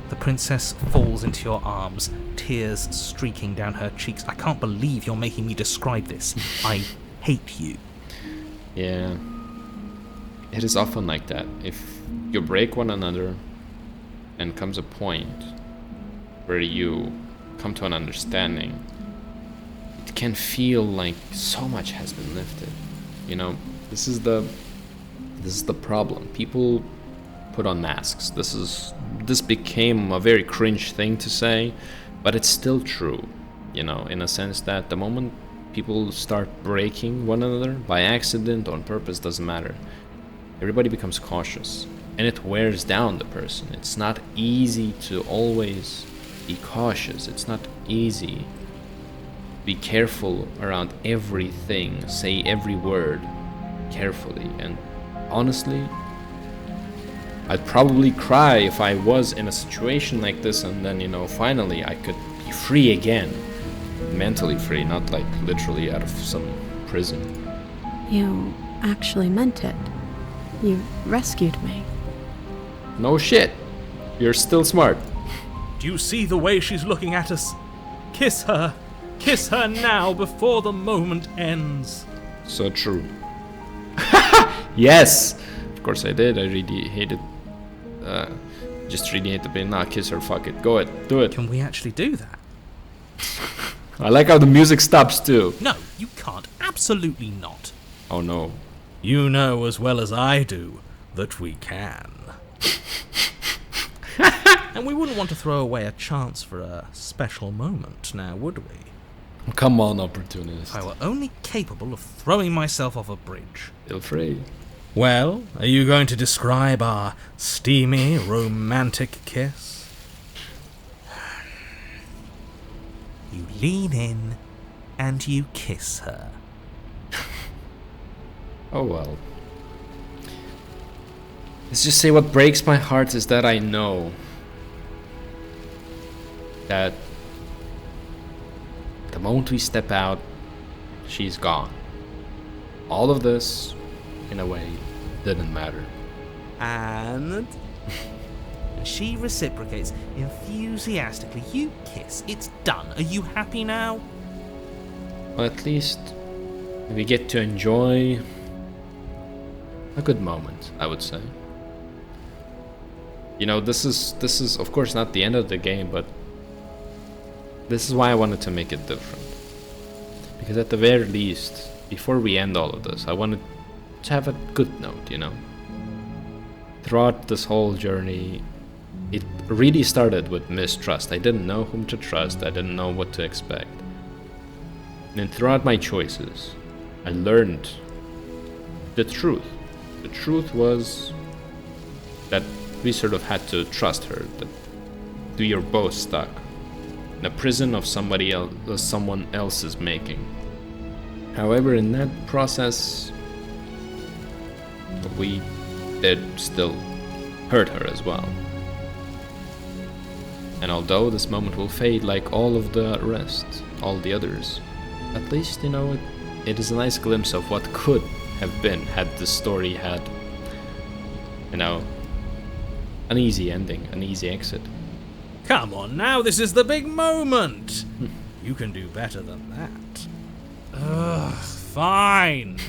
The princess falls into your arms, tears streaking down her cheeks. I can't believe you're making me describe this. I hate you. Yeah. It is often like that. If you break one another and comes a point where you come to an understanding, it can feel like so much has been lifted. You know, this is the problem. People put on masks. This became a very cringe thing to say, but it's still true, you know, in a sense that the moment People start breaking one another by accident, on purpose, doesn't matter. Everybody becomes cautious, and it wears down the person. It's not easy to always be cautious. It's not easy. Be careful around everything. Say every word carefully. And honestly, I'd probably cry if I was in a situation like this, and then, finally I could be free again. Mentally free, not like literally out of some prison. You actually meant it. You rescued me. No shit. You're still smart. Do you see the way she's looking at us? Kiss her. Kiss her now before the moment ends. So true. Yes! Of course I did. I really hated... just really hate the pain. Nah, kiss her, fuck it. Go ahead, do it. Can we actually do that? I like how the music stops too. No, you can't. Absolutely not. Oh no. You know as well as I do that we can. And we wouldn't want to throw away a chance for a special moment, now would we? Come on, opportunist. If I were only capable of throwing myself off a bridge. Feel free. Well, are you going to describe our steamy, romantic kiss? You lean in and you kiss her. Oh well. Let's just say what breaks my heart is that I know that the moment we step out, she's gone. All of this, in a way, didn't matter. And she reciprocates enthusiastically. You kiss. It's done. Are you happy now? Well, at least we get to enjoy a good moment, I would say. This is of course not the end of the game, but this is why I wanted to make it different. Because at the very least, before we end all of this, I wanted to have a good note, Throughout this whole journey, it really started with mistrust. I didn't know whom to trust, I didn't know what to expect. And throughout my choices, I learned the truth. The truth was that we sort of had to trust her, that we are both stuck in a prison of someone else's making. However, in that process, we did still hurt her as well. And although this moment will fade like all of the rest, all the others, at least, it is a nice glimpse of what could have been had the story had, an easy ending, an easy exit. Come on now, this is the big moment! You can do better than that. Ugh, fine!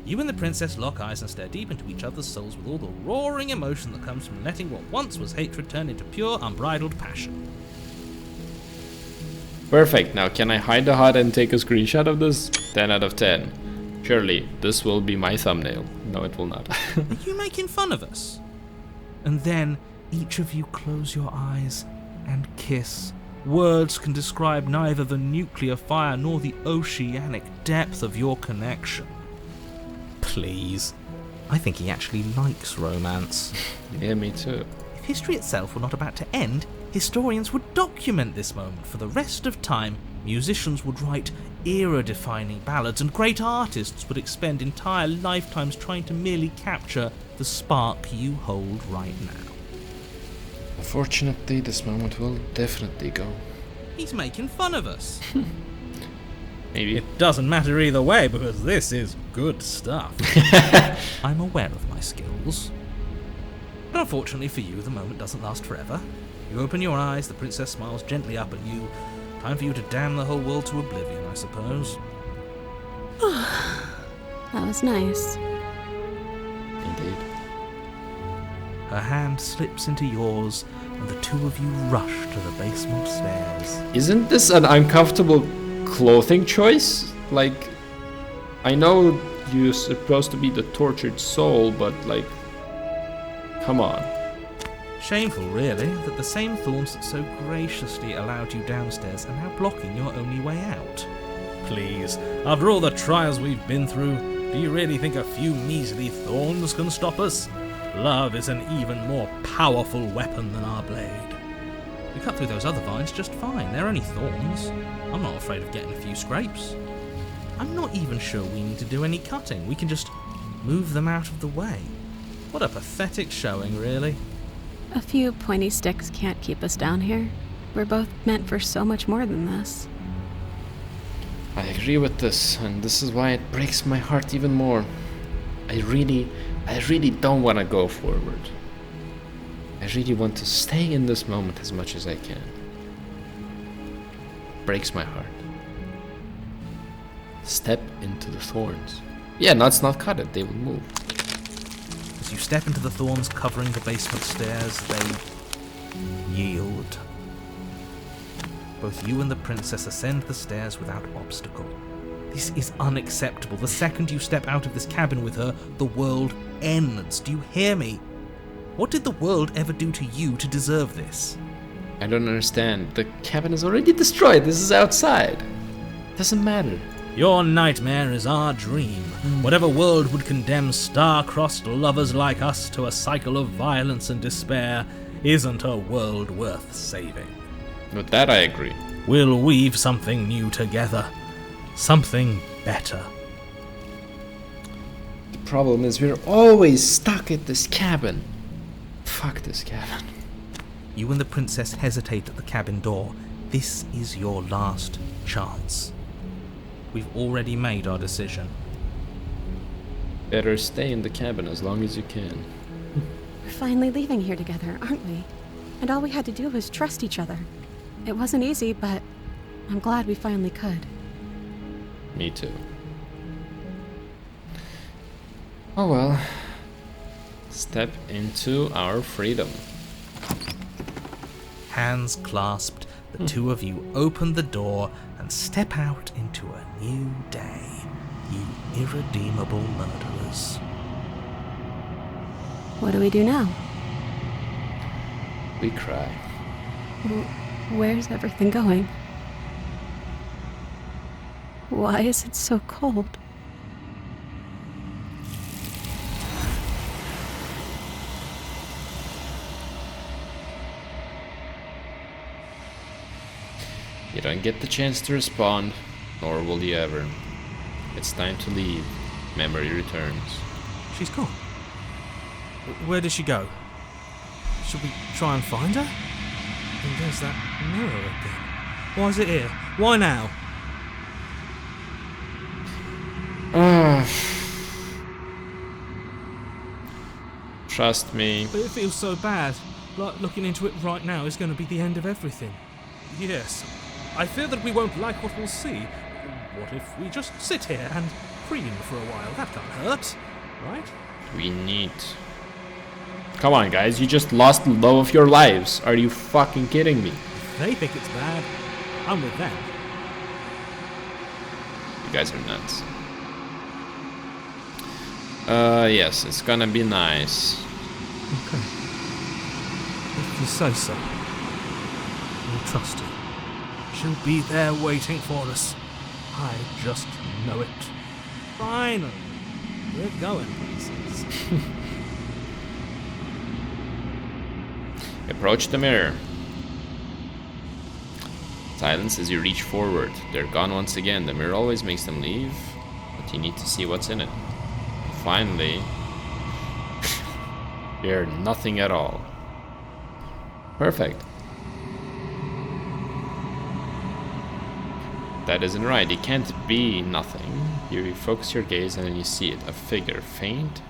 You and the princess lock eyes and stare deep into each other's souls with all the roaring emotion that comes from letting what once was hatred turn into pure, unbridled passion. Perfect. Now, can I hide the HUD and take a screenshot of this? 10 out of 10. Surely, this will be my thumbnail. No, it will not. Are you making fun of us? And then, each of you close your eyes and kiss. Words can describe neither the nuclear fire nor the oceanic depth of your connection. Please. I think he actually likes romance. Yeah, me too. If history itself were not about to end, historians would document this moment for the rest of time. Musicians would write era-defining ballads, and great artists would expend entire lifetimes trying to merely capture the spark you hold right now. Unfortunately, this moment will definitely go. He's making fun of us. Maybe. It doesn't matter either way, because this is good stuff. I'm aware of my skills. But unfortunately for you, the moment doesn't last forever. You open your eyes, the princess smiles gently up at you. Time for you to damn the whole world to oblivion, I suppose. That was nice. Indeed. Her hand slips into yours, and the two of you rush to the basement stairs. Isn't this an uncomfortable clothing choice? Like, I know you're supposed to be the tortured soul, but like, come on. Shameful, really, that the same thorns that so graciously allowed you downstairs are now blocking your only way out. please. After all the trials we've been through, do you really think a few measly thorns can stop us? Love is an even more powerful weapon than our blade. We cut through those other vines just fine. They're only thorns. I'm not afraid of getting a few scrapes. I'm not even sure we need to do any cutting. We can just move them out of the way. What a pathetic showing, really. A few pointy sticks can't keep us down here. We're both meant for so much more than this. I agree with this, and this is why it breaks my heart even more. I really don't want to go forward. I really want to stay in this moment as much as I can. Breaks my heart. Step into the thorns. Yeah, let's not cut it, they will move. As you step into the thorns covering the basement stairs, they yield. Both you and the princess ascend the stairs without obstacle. This is unacceptable. The second you step out of this cabin with her, the world ends. Do you hear me? What did the world ever do to you to deserve this? I don't understand. The cabin is already destroyed. This is outside. Doesn't matter. Your nightmare is our dream. Whatever world would condemn star-crossed lovers like us to a cycle of violence and despair isn't a world worth saving. With that I agree. We'll weave something new together. Something better. The problem is we're always stuck at this cabin. Fuck this cabin. You and the princess hesitate at the cabin door. This is your last chance. We've already made our decision. Better stay in the cabin as long as you can. We're finally leaving here together, aren't we? And all we had to do was trust each other. It wasn't easy, but I'm glad we finally could. Me too. Oh well. Step into our freedom. Hands clasped, the two of you open the door and step out into a new day, you irredeemable murderers. What do we do now? We cry. Where's everything going? Why is it so cold? You don't get the chance to respond, nor will you ever. It's time to leave. Memory returns. She's gone. Where did she go? Should we try and find her? And there's that mirror again. Why is it here? Why now? Trust me. But it feels so bad. Like looking into it right now is going to be the end of everything. Yes. I fear that we won't like what we'll see. What if we just sit here and preen for a while? That can't hurt, right? We need... Come on, guys. You just lost the love of your lives. Are you fucking kidding me? They think it's bad. I'm with them. You guys are nuts. Yes, it's gonna be nice. Okay. If you say so. We'll trust her. She'll be there waiting for us. I just know it. Finally. We're going places. Approach the mirror. Silence as you reach forward. They're gone once again. The mirror always makes them leave, but you need to see what's in it. Finally, you're nothing at all. Perfect. That isn't right. It can't be nothing. You focus your gaze and then you see it. A figure, faint,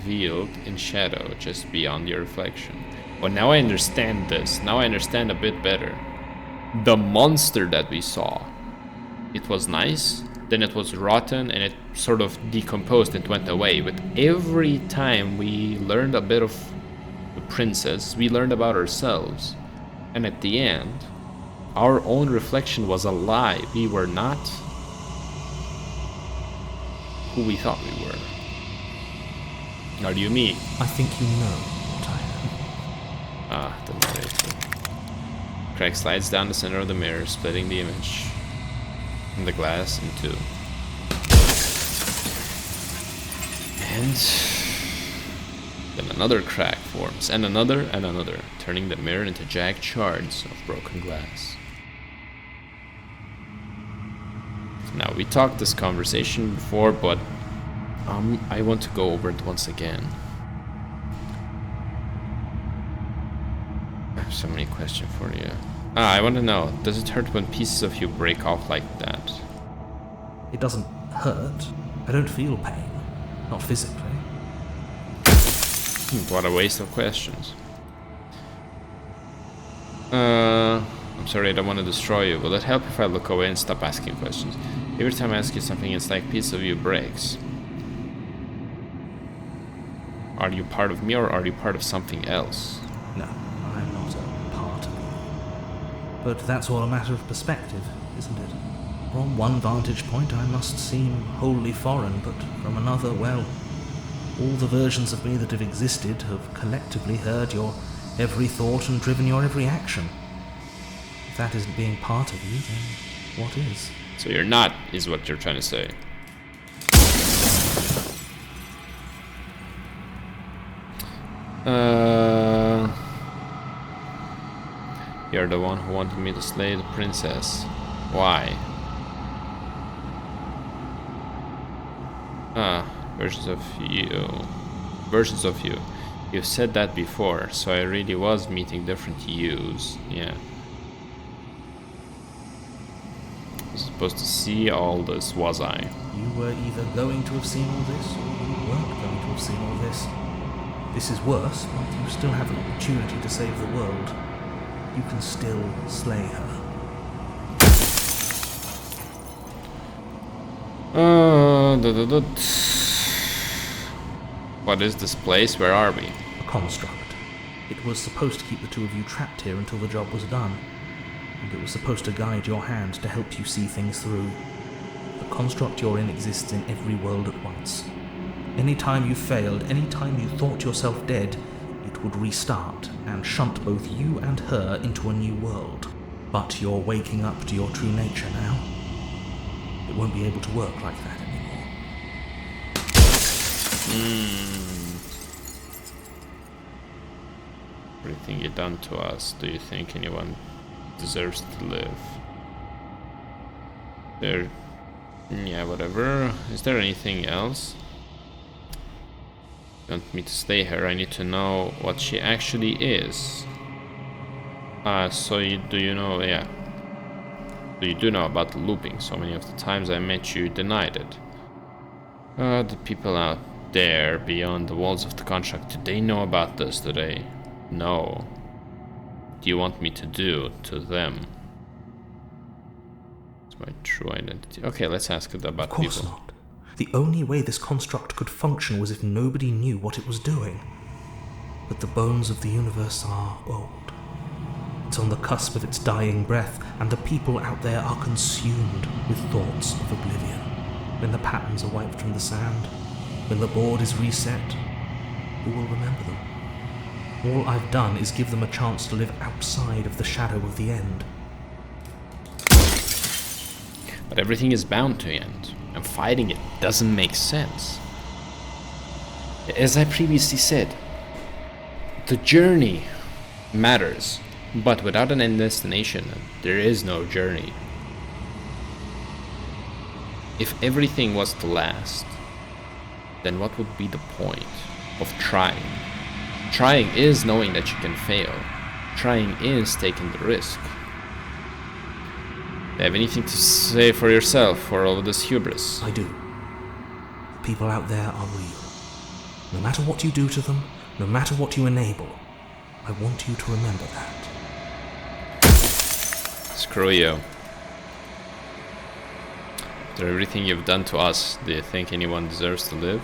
veiled in shadow, just beyond your reflection. Well, now I understand this. Now I understand a bit better. The monster that we saw, it was nice, then it was rotten, and it sort of decomposed and went away. But every time we learned a bit of the princess, we learned about ourselves. And at the end, our own reflection was a lie. We were not who we thought we were. How do you mean? I think you know what I am. Ah, the narrator. Craig slides down the center of the mirror, splitting the image. the glass in two. And then another crack forms, and another, turning the mirror into jagged shards of broken glass. Now, we talked this conversation before, but I want to go over it once again. I have so many questions for you. I want to know, does it hurt when pieces of you break off like that? It doesn't hurt. I don't feel pain. Not physically. What a waste of questions. I'm sorry, I don't want to destroy you. Will it help if I look away and stop asking questions? Every time I ask you something, it's like a piece of you breaks. Are you part of me, or are you part of something else? No, I'm not a part of you. But that's all a matter of perspective, isn't it? From one vantage point, I must seem wholly foreign, but from another, well, all the versions of me that have existed have collectively heard your every thought and driven your every action. If that isn't being part of you, then what is? So you're not, is what you're trying to say. You're the one who wanted me to slay the princess. Why? Versions of you. Versions of you. You've said that before, so I really was meeting different yous. Yeah. I was supposed to see all this, was I? You were either going to have seen all this, or you weren't going to have seen all this. This is worse, but you still have an opportunity to save the world. You can still slay her. What is this place? Where are we? A construct. It was supposed to keep the two of you trapped here until the job was done. And it was supposed to guide your hand to help you see things through. The construct you're in exists in every world at once. Any time you failed, any time you thought yourself dead, it would restart and shunt both you and her into a new world. But you're waking up to your true nature now. It won't be able to work like that anymore. Everything you've done to us, do you think anyone deserves to live? Yeah, whatever. Is there anything else? You want me to stay here? I need to know what she actually is. So do you know, yeah. So you do know about the looping. So many of the times I met you, denied it. The people out there beyond the walls of the construct, do they know about this? Do they know? What do you want me to do to them? It's my true identity. Okay, let's ask it about people. Of course not. The only way this construct could function was if nobody knew what it was doing. But the bones of the universe are old. It's on the cusp of its dying breath, and the people out there are consumed with thoughts of oblivion. When the patterns are wiped from the sand, when the board is reset, who will remember them? All I've done is give them a chance to live outside of the shadow of the end. But everything is bound to end, and fighting it doesn't make sense. As I previously said, the journey matters, but without an end destination, there is no journey. If everything was to last, then what would be the point of trying? Trying is knowing that you can fail. Trying is taking the risk. Do you have anything to say for yourself for all of this hubris? I do. The people out there are real. No matter what you do to them, no matter what you enable, I want you to remember that. Screw you. After everything you've done to us, do you think anyone deserves to live?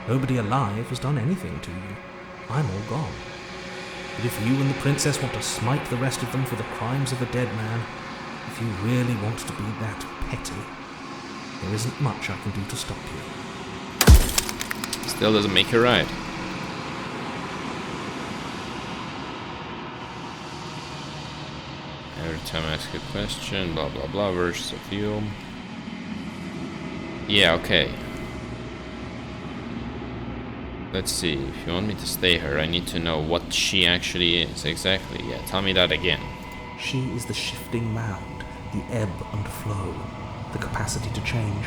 Nobody alive has done anything to you. I'm all gone. But if you and the princess want to smite the rest of them for the crimes of a dead man, if you really want to be that petty, there isn't much I can do to stop you. Still doesn't make it right. Every time I ask a question, blah blah blah, versions of you. Yeah, okay. Let's see. If you want me to stay her, I need to know what she actually is. Exactly. Yeah, tell me that again. She is the shifting mound, the ebb and flow, the capacity to change.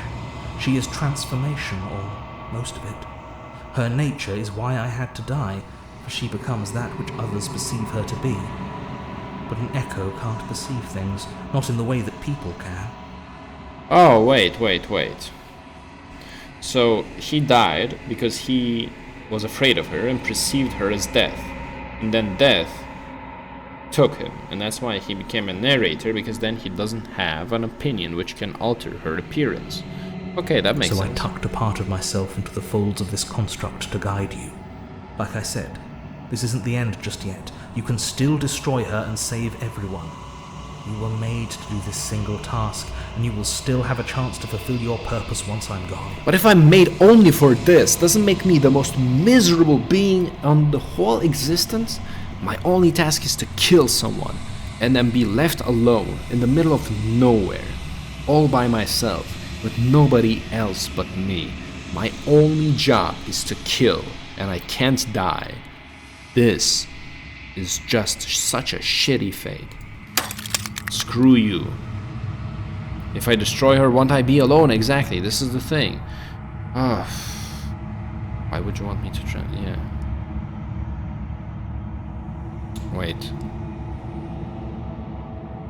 She is transformation, or most of it. Her nature is why I had to die, for she becomes that which others perceive her to be. But an echo can't perceive things, not in the way that people can. Oh, wait. So he died because he was afraid of her and perceived her as death. And then death took him, and that's why he became a narrator, because then he doesn't have an opinion which can alter her appearance. Okay, that makes sense. So I tucked a part of myself into the folds of this construct to guide you. Like I said, this isn't the end just yet. You can still destroy her and save everyone. You were made to do this single task, and you will still have a chance to fulfill your purpose once I'm gone. But if I'm made only for this, doesn't make me the most miserable being on the whole existence? My only task is to kill someone, and then be left alone in the middle of nowhere, all by myself, with nobody else but me. My only job is to kill, and I can't die. This is just such a shitty fate. Screw you. If I destroy her, won't I be alone? Exactly, this is the thing. Why would you want me to try? Yeah. Wait.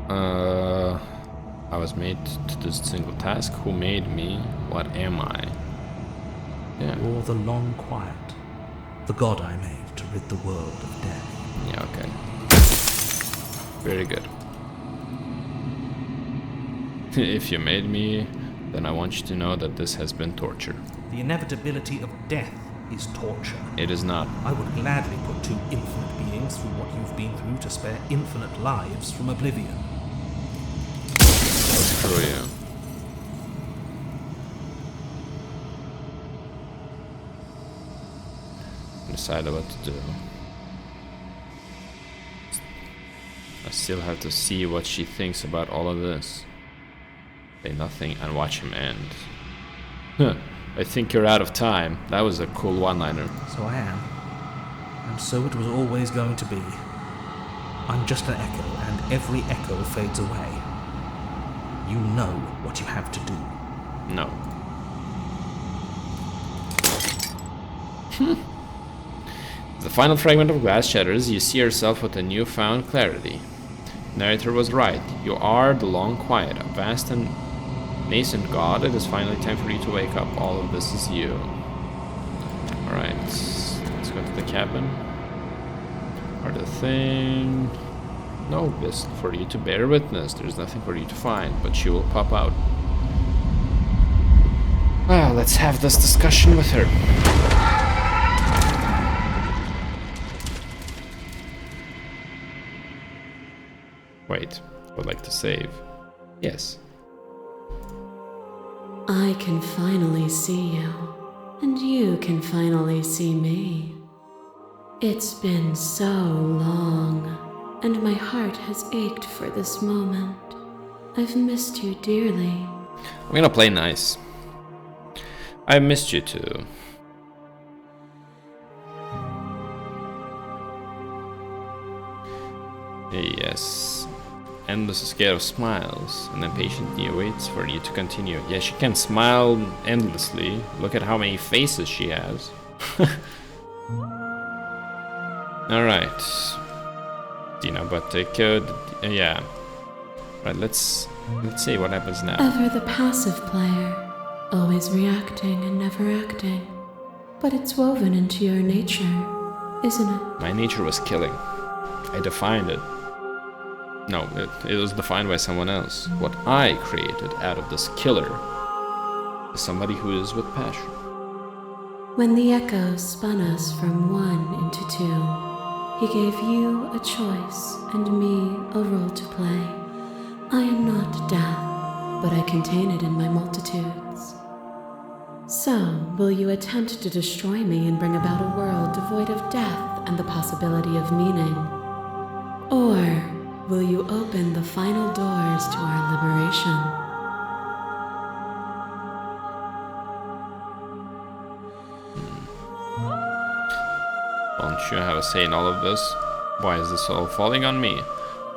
I was made to this single task. Who made me? What am I? Yeah. Or the long quiet, the god I made to rid the world of death. Yeah, okay. Very good. If you made me, then I want you to know that this has been torture. The inevitability of death is torture. It is not. I would gladly put two infinite beings through what you've been through to spare infinite lives from oblivion. Screw you. Decided what to do. I still have to see what she thinks about all of this. Say nothing and watch him end. I think you're out of time. That was a cool one-liner. So I am. And so it was always going to be. I'm just an echo, and every echo fades away. You know what you have to do. No. The final fragment of glass shatters. You see yourself with a newfound clarity. Narrator was right. You are the long quiet, a vast and nascent god. It is finally time for you to wake up. All of this is you. Alright, let's go to the cabin. Or the thing. No, this for you to bear witness. There's nothing for you to find, but she will pop out. Well, let's have this discussion with her. Wait, I would like to save. Yes. I can finally see you, and you can finally see me. It's been so long, and my heart has ached for this moment. I've missed you dearly. I'm gonna play nice. I missed you too. Yes. Endless scale of smiles, and then patiently waits for you to continue. Yeah, she can smile endlessly. Look at how many faces she has. Alright. Dina, but yeah. Right, let's see what happens now. Ever the passive player, always reacting and never acting. But it's woven into your nature, isn't it? My nature was killing. I defined it. No, it was defined by someone else. What I created out of this killer is somebody who is with passion. When the echoes spun us from one into two, he gave you a choice and me a role to play. I am not death, but I contain it in my multitudes. So, will you attempt to destroy me and bring about a world devoid of death and the possibility of meaning? Or will you open the final doors to our liberation? Don't you have a say in all of this? Why is this all falling on me?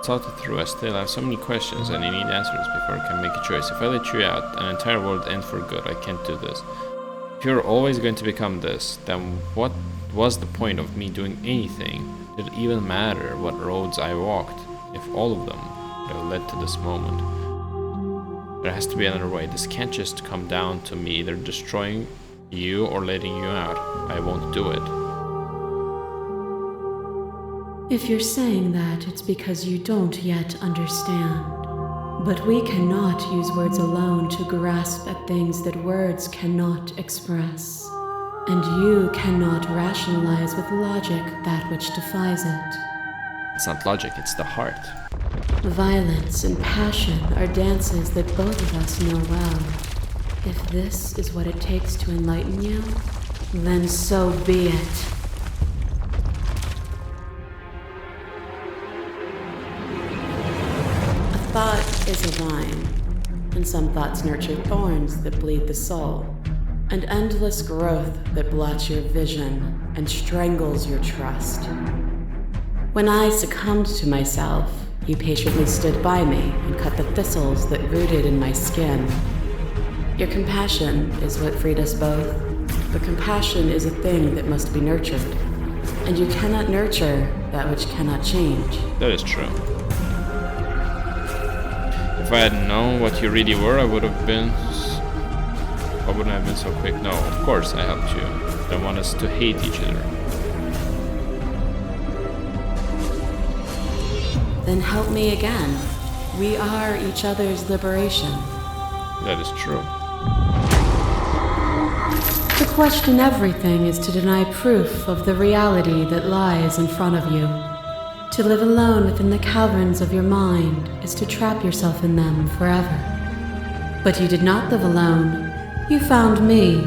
Thought it through, I still have so many questions and I need answers before I can make a choice. If I let you out, an entire world ends for good. I can't do this. If you're always going to become this, then what was the point of me doing anything? Did it even matter what roads I walked, if all of them have led to this moment? There has to be another way. This can't just come down to me either destroying you or letting you out. I won't do it. If you're saying that, it's because you don't yet understand. But we cannot use words alone to grasp at things that words cannot express. And you cannot rationalize with logic that which defies it. It's not logic, it's the heart. Violence and passion are dances that both of us know well. If this is what it takes to enlighten you, then so be it. Thought is a vine, and some thoughts nurture thorns that bleed the soul, and endless growth that blots your vision and strangles your trust. When I succumbed to myself, you patiently stood by me and cut the thistles that rooted in my skin. Your compassion is what freed us both, but compassion is a thing that must be nurtured, and you cannot nurture that which cannot change. That is true. If I had known what you really were, I wouldn't have been so quick. No, of course I helped you. I don't want us to hate each other. Then help me again. We are each other's liberation. That is true. To question everything is to deny proof of the reality that lies in front of you. To live alone within the caverns of your mind is to trap yourself in them forever. But you did not live alone. You found me,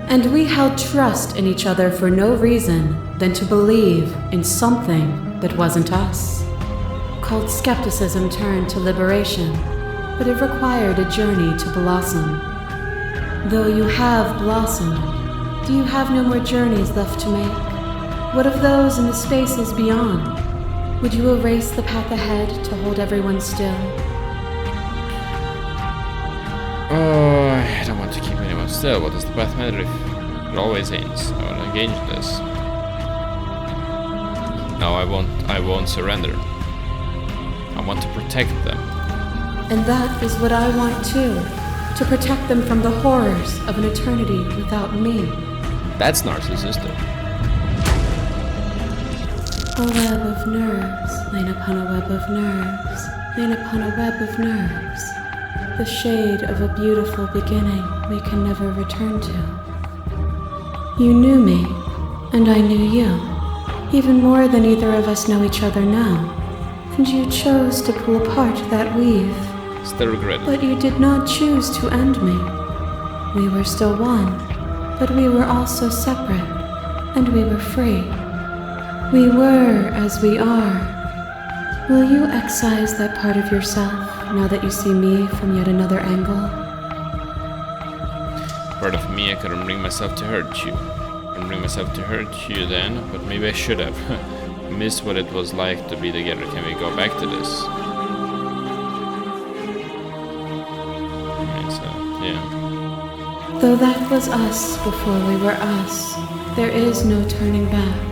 and we held trust in each other for no reason than to believe in something that wasn't us. Cold skepticism turned to liberation, but it required a journey to blossom. Though you have blossomed, do you have no more journeys left to make? What of those in the spaces beyond? Would you erase the path ahead to hold everyone still? Oh, I don't want to keep anyone still. What does the path matter if it always ends? I want to engage this. No, I won't surrender. I want to protect them. And that is what I want too. To protect them from the horrors of an eternity without me. That's narcissistic. A web of nerves, lain upon a web of nerves, lain upon a web of nerves. The shade of a beautiful beginning we can never return to. You knew me, and I knew you, even more than either of us know each other now. And you chose to pull apart that weave. Still regret. But you did not choose to end me. We were still one, but we were also separate, and we were free. We were as we are. Will you excise that part of yourself now that you see me from yet another angle? Part of me, I couldn't bring myself to hurt you. I couldn't bring myself to hurt you then, but maybe I should have. Miss what it was like to be together. Can we go back to this? Okay, so, yeah. Though that was us before we were us, there is no turning back.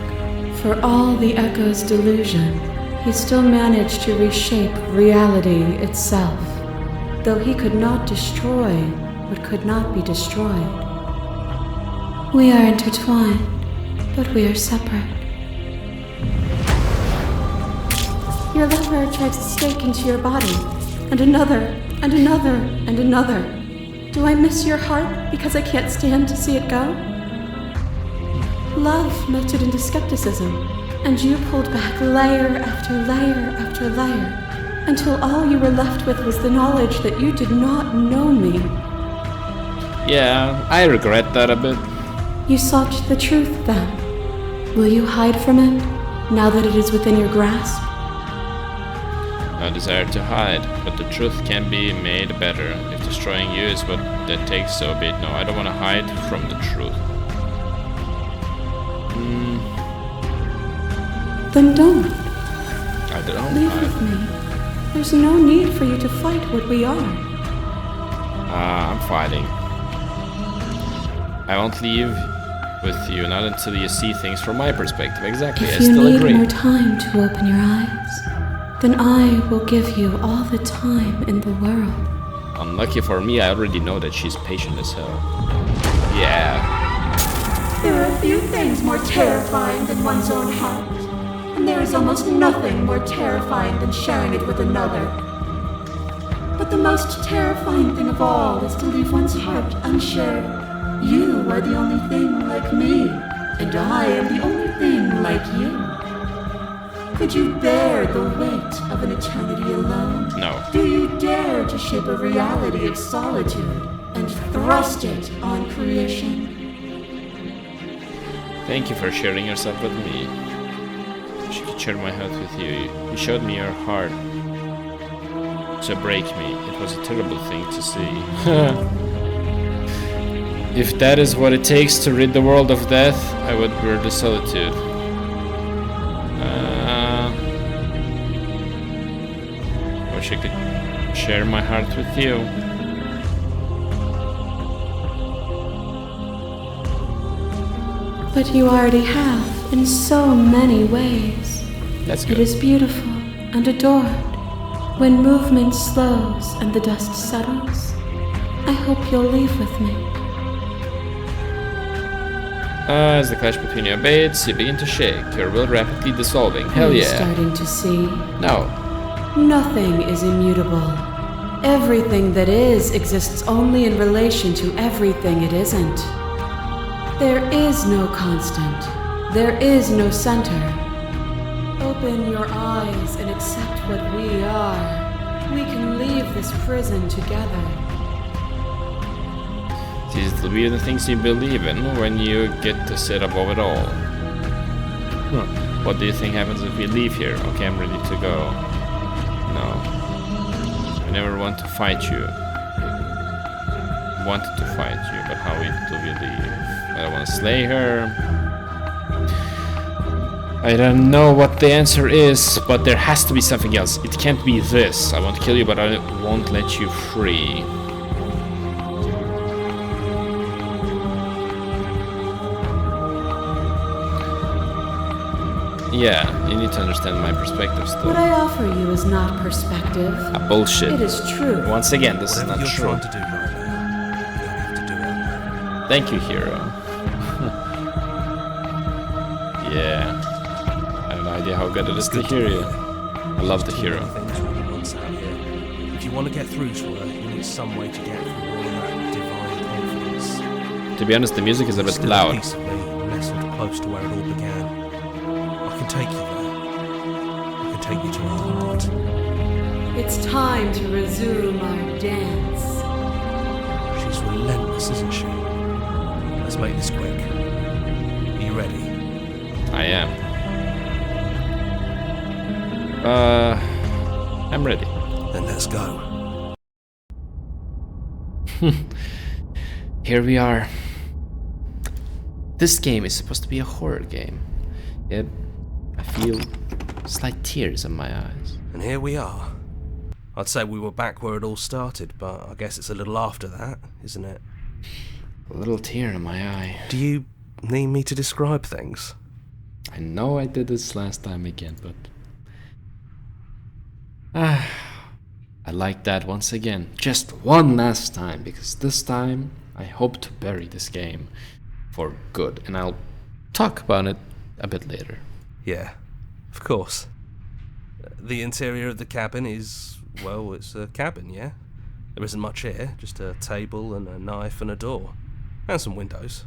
For all the echo's delusion, he still managed to reshape reality itself, though he could not destroy what could not be destroyed. We are intertwined, but we are separate. Your lover drives a stake into your body, and another, and another, and another. Do I miss your heart because I can't stand to see it go? Love melted into skepticism, and you pulled back layer after layer after layer, until all you were left with was the knowledge that you did not know me. Yeah, I regret that a bit. You sought the truth then. Will you hide from it, now that it is within your grasp? No desire to hide, but the truth can be made better. If destroying you is what that takes, so be it. No, I don't want to hide from the truth. Then don't. I don't know. Leave with me. There's no need for you to fight what we are. I'm fighting. I won't leave with you, not until you see things from my perspective. Exactly, I If you still need agree. more time to open your eyes, then I will give you all the time in the world. Unlucky for me, I already know that she's patient as hell. Yeah. There are few things more terrifying than one's own heart, and there is almost nothing more terrifying than sharing it with another. But the most terrifying thing of all is to leave one's heart unshared. You are the only thing like me, and I am the only thing like you. Could you bear the weight of an eternity alone? No. Do you dare to shape a reality of solitude and thrust it on creation? Thank you for sharing yourself with me. She could share my heart with you. You showed me your heart to break me. It was a terrible thing to see. If that is what it takes to rid the world of death, I would bear the solitude. Wish I could share my heart with you. But you already have, in so many ways. That's It good. is beautiful and adored. When movement slows and the dust settles, I hope you'll leave with me. As the clash between you abates, you begin to shake, your will rapidly dissolving. Hell I'm yeah. starting to see. No. Nothing is immutable. Everything that is exists only in relation to everything it isn't. There is no constant. There is no center. Open your eyes and accept what we are. We can leave this prison together. It's easy to believe the things you believe in when you get to sit above it all. What do you think happens if we leave here? Okay, I'm ready to go. No. I never want to fight you. Wanted to fight you, but how do we leave? I don't want to slay her. I don't know what the answer is, but there has to be something else. It can't be this. I won't kill you, but I won't let you free. Yeah, you need to understand my perspective still. What I offer you is not perspective. Bullshit. It is true. Once again, this is Whatever not you're true. trying to do right now, you don't have to do it alone. Thank you, hero. Yeah. I have no idea how good it is to hear you. I love the hero. Things really once out here. If you want to get through to her, you need some way to get through all of that divine confidence. To be honest, the music is a bit Still loud. piece of me nestled close to where it all began. I can take you there. I can take you to her heart. It's time to resume our dance. She's relentless, isn't she? Let's make this quick. Are you ready? I am. I'm ready. Then let's go. Here we are. This game is supposed to be a horror game. Yet, I feel slight tears in my eyes. And here we are. I'd say we were back where it all started, but I guess it's a little after that, isn't it? A little tear in my eye. Do you need me to describe things? I know I did this last time again, but... I like that once again. Just one last time, because this time I hope to bury this game for good, and I'll talk about it a bit later. Yeah, of course. The interior of the cabin is, well, it's a cabin, yeah? There isn't much here, just a table and a knife and a door. And some windows.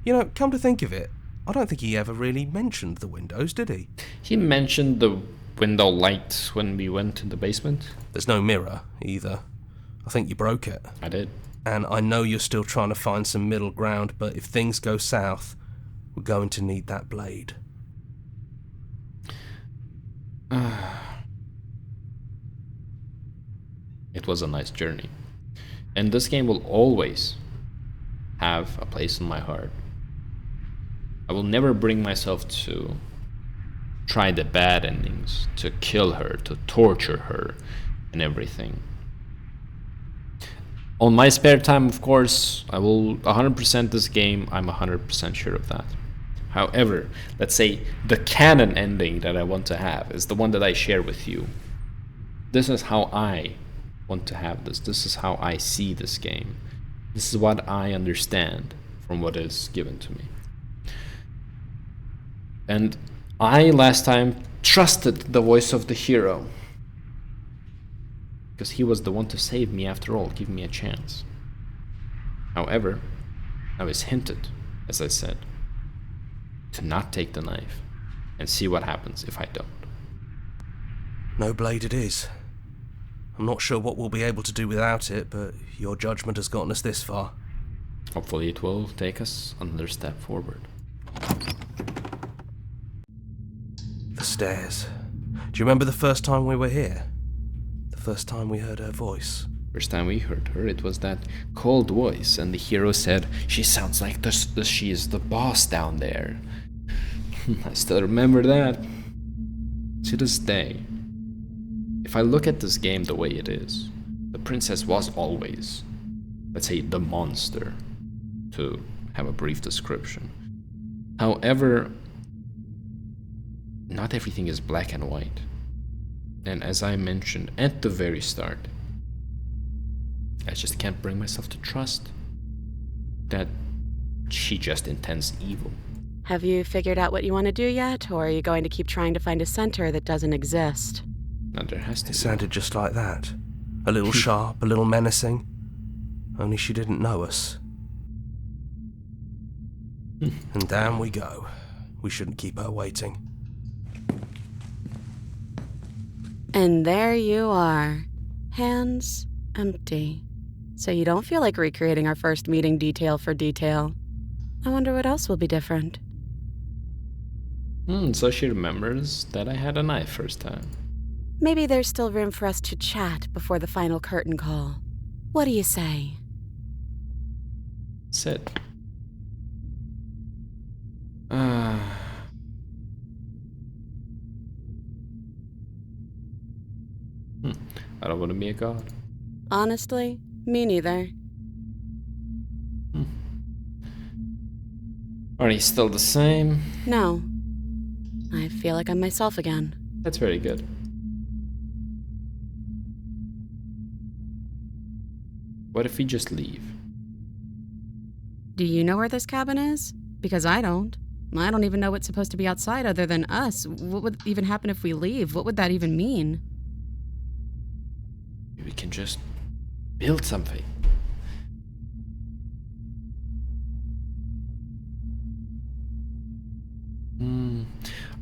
You know, come to think of it, I don't think he ever really mentioned the windows, did he? He mentioned the window light when we went to the basement. There's no mirror, either. I think you broke it. I did. And I know you're still trying to find some middle ground, but if things go south, we're going to need that blade. It was a nice journey. And this game will always have a place in my heart. I will never bring myself to try the bad endings, to kill her, to torture her, and everything. On my spare time, of course, I will 100% this game. I'm 100% sure of that. However, let's say the canon ending that I want to have is the one that I share with you. This is how I want to have this. This is how I see this game. This is what I understand from what is given to me. And I, last time, trusted the voice of the hero. Because he was the one to save me after all, give me a chance. However, I was hinted, as I said, to not take the knife and see what happens if I don't. No blade it is. I'm not sure what we'll be able to do without it, but your judgment has gotten us this far. Hopefully it will take us another step forward. The stairs. Do you remember the first time we were here? The first time we heard her voice? First time we heard her, it was that cold voice, and the hero said, "She sounds like she is the boss down there." I still remember that. To this day, if I look at this game the way it is, the princess was always, let's say, the monster, to have a brief description. However, not everything is black and white. And as I mentioned at the very start, I just can't bring myself to trust that she just intends evil. Have you figured out what you want to do yet, or are you going to keep trying to find a center that doesn't exist? Now there has to It be. sounded just like that. A little sharp, a little menacing. Only she didn't know us. And down we go. We shouldn't keep her waiting. And there you are. Hands empty. So you don't feel like recreating our first meeting detail for detail. I wonder what else will be different. So she remembers that I had a knife first time. Maybe there's still room for us to chat before the final curtain call. What do you say? Sit. I don't want to be a god. Honestly, me neither. Are you still the same? No. I feel like I'm myself again. That's very good. What if we just leave? Do you know where this cabin is? Because I don't. I don't even know what's supposed to be outside other than us. What would even happen if we leave? What would that even mean? We can just build something.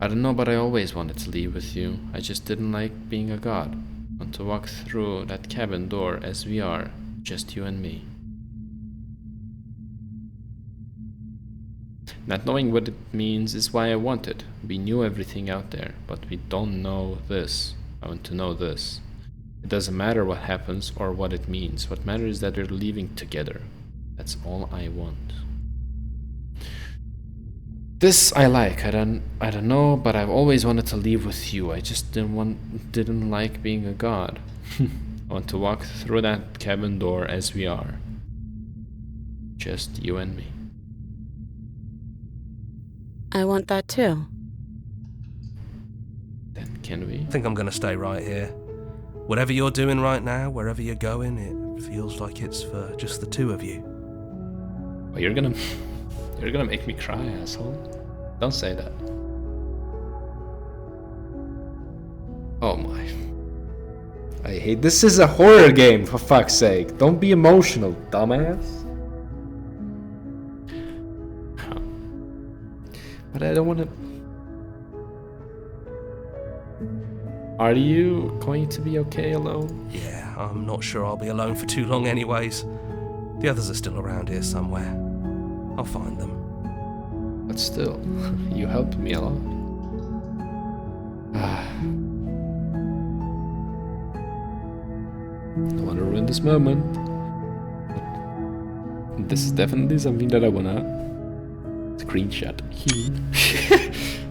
I don't know, but I always wanted to leave with you. I just didn't like being a god. I want to walk through that cabin door as we are, just you and me. Not knowing what it means is why I want it. We knew everything out there, but we don't know this. I want to know this. It doesn't matter what happens or what it means. What matters is that we're leaving together. That's all I want. This I like. I don't know, but I've always wanted to leave with you. I just didn't like being a god. I want to walk through that cabin door as we are. Just you and me. I want that too. Then can we? I think I'm gonna stay right here. Whatever you're doing right now, wherever you're going, it feels like it's for just the two of you. Well, you're gonna make me cry, asshole. Don't say that. Oh my. I hate this. Is a horror game, for fuck's sake. Don't be emotional, dumbass. But I don't want to. Are you going to be okay alone? Yeah, I'm not sure I'll be alone for too long anyways. The others are still around here somewhere. I'll find them. But still, you helped me a lot. Don't want to ruin this moment. But this is definitely something that I wanna screenshot.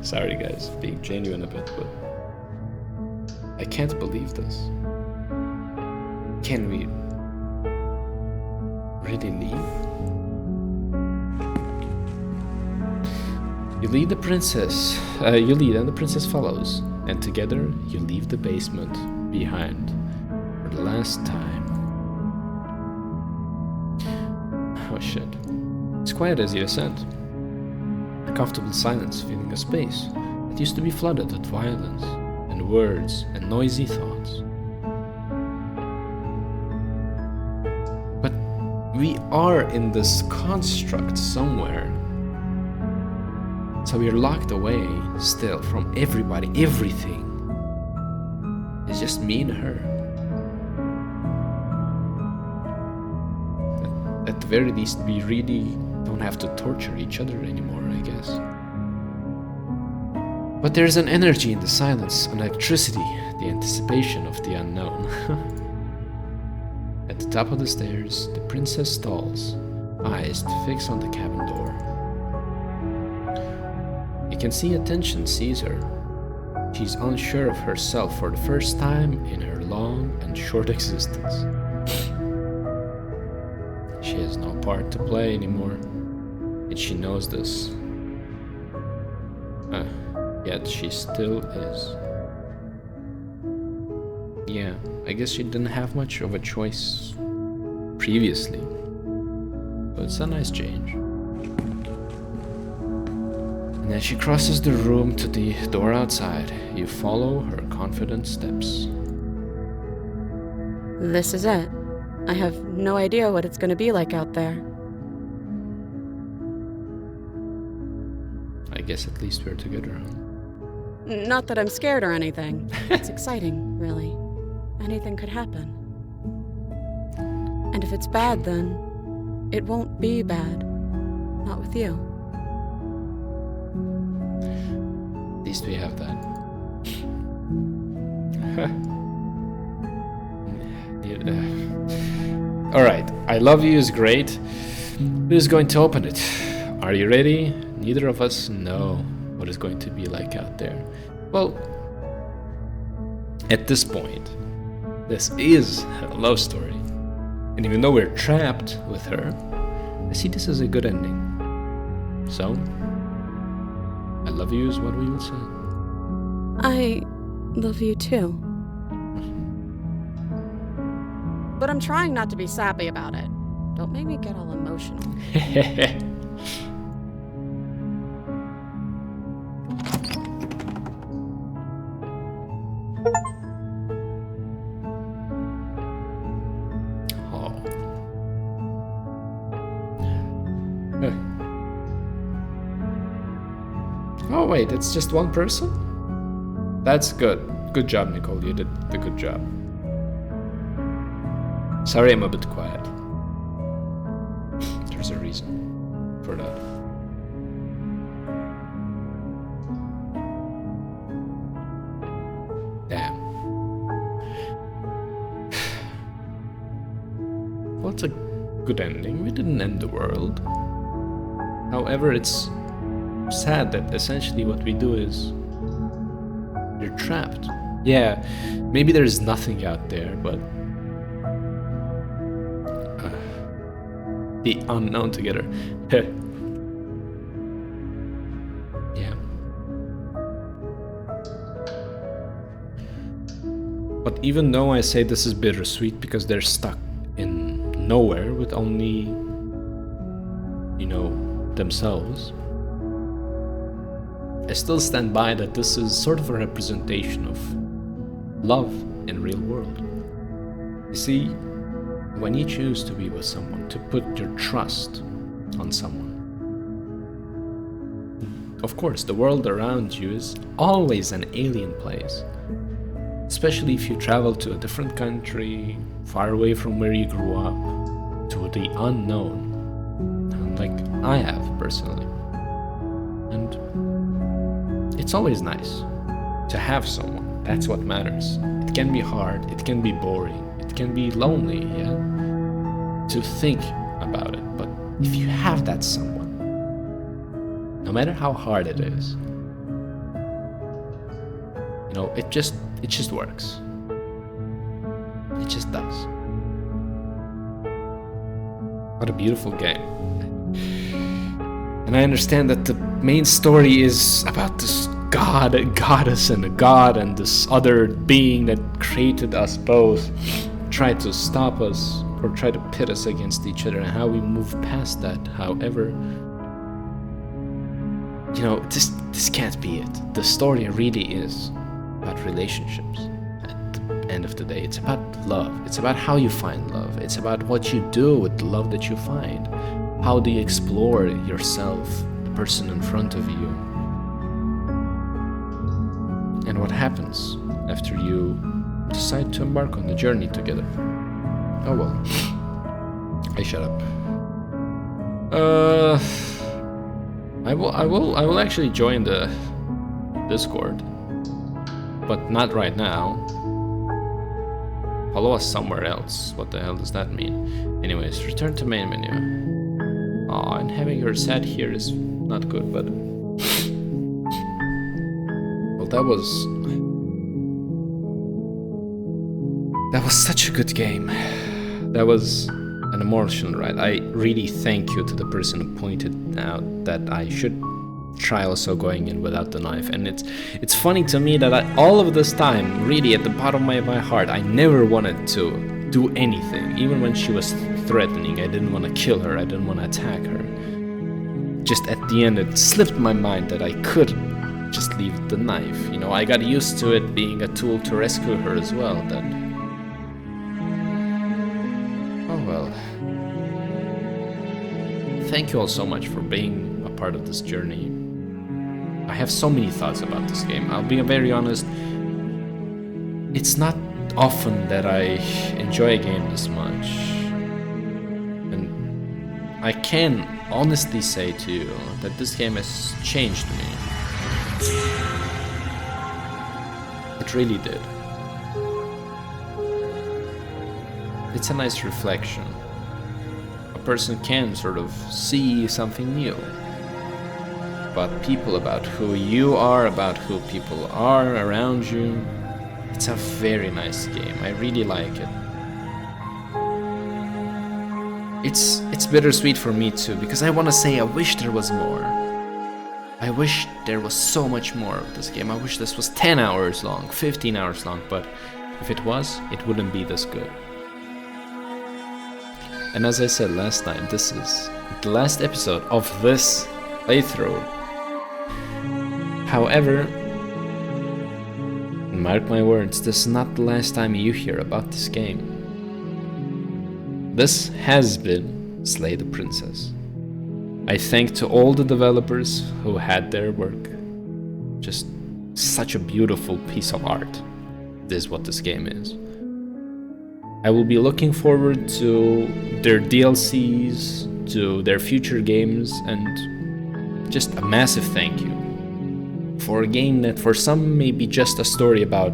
Sorry guys, being genuine a bit, but I can't believe this. Can we really leave? You lead the princess, and the princess follows, and together you leave the basement behind for the last time. Oh shit. It's quiet as you ascend. A comfortable silence filling a space that used to be flooded with violence and words and noisy thoughts. But we are in this construct somewhere. So we are locked away still from everybody, everything. It's just me and her. At the very least, we really don't have to torture each other anymore, I guess. But there's an energy in the silence, an electricity, the anticipation of the unknown. At the top of the stairs, the princess stalls, eyes fixed on the cabin door. You can see attention seize her. She's unsure of herself for the first time in her long and short existence. She has no part to play anymore, and she knows this. Yet she still is. Yeah, I guess she didn't have much of a choice previously, but it's a nice change. And as she crosses the room to the door outside, you follow her confident steps. This is it. I have no idea what it's going to be like out there. I guess at least we're together, huh? Not that I'm scared or anything. It's exciting, really. Anything could happen. And if it's bad, then it won't be bad. Not with you. At least we have that. Alright, I love you is great. Who's going to open it? Are you ready? Neither of us know what it's going to be like out there. Well, at this point, this is a love story. And even though we're trapped with her, I see this as a good ending. So, I love you is what we would say. I love you too. But I'm trying not to be sappy about it. Don't make me get all emotional. Oh wait, it's just one person? That's good. Good job, Nicole. You did a good job. Sorry I'm a bit quiet. There's a reason for that. Damn. Well, it's a good ending. We didn't end the world. However, it's sad that essentially what we do is you're trapped. Yeah, maybe there's nothing out there, but the unknown together. Yeah. But even though I say this is bittersweet because they're stuck in nowhere with only, you know, themselves, I still stand by that this is sort of a representation of love in real world. You see, when you choose to be with someone, to put your trust on someone, of course, the world around you is always an alien place. Especially if you travel to a different country, far away from where you grew up, to the unknown, like I have personally. And it's always nice to have someone. That's what matters. It can be hard, it can be boring, it can be lonely, yeah, to think about it. But if you have that someone, no matter how hard it is, You know, it just works. It just does. What a beautiful game. And I understand that the main story is about this god, a goddess, and a god, and this other being that created us both, tried to stop us, or try to pit us against each other, and how we move past that. However, you know, this can't be it. The story really is about relationships. At the end of the day, it's about love. It's about how you find love. It's about what you do with the love that you find. How do you explore yourself, the person in front of you, and what happens after you decide to embark on the journey together. Oh well, I shut up. I will actually join the Discord, but not right now. Follow us somewhere else. What the hell does that mean? Anyways, return to main menu. Aw, and having her sat here is not good, but well, that was such a good game. That was an emotional ride. I really thank you to the person who pointed out that I should try also going in without the knife. And it's funny to me that all of this time, really at the bottom of my heart, I never wanted to do anything. Even when she was threatening, I didn't want to kill her, I didn't want to attack her. Just at the end, it slipped my mind that I could just leave the knife. You know, I got used to it being a tool to rescue her as well then. Oh well. Thank you all so much for being a part of this journey. I have so many thoughts about this game. I'll be very honest, it's not often that I enjoy a game this much. And I can honestly say to you that this game has changed me. It really did. It's a nice reflection. A person can sort of see something new about people, about who you are, about who people are around you. It's a very nice game. I really like it. It's bittersweet for me too, because I want to say I wish there was more. I wish there was so much more of this game. I wish this was 10 hours long, 15 hours long, but if it was, it wouldn't be this good. And as I said last time, this is the last episode of this playthrough. However, mark my words, this is not the last time you hear about this game. This has been Slay the Princess. I thank to all the developers who had their work. Just such a beautiful piece of art. This is what this game is. I will be looking forward to their DLCs, to their future games, and just a massive thank you for a game that for some may be just a story about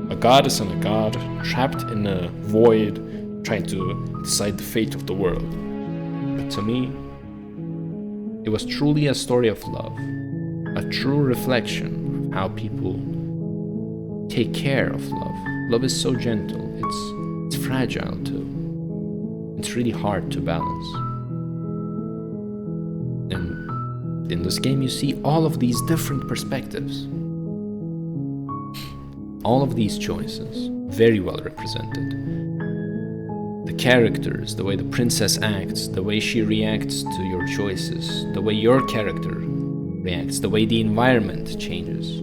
a goddess and a god trapped in a void trying to decide the fate of the world. But to me, it was truly a story of love, a true reflection of how people take care of love. Love is so gentle, it's fragile too. It's really hard to balance. And in this game you see all of these different perspectives. All of these choices, very well represented. The characters, the way the princess acts, the way she reacts to your choices, the way your character reacts, the way the environment changes.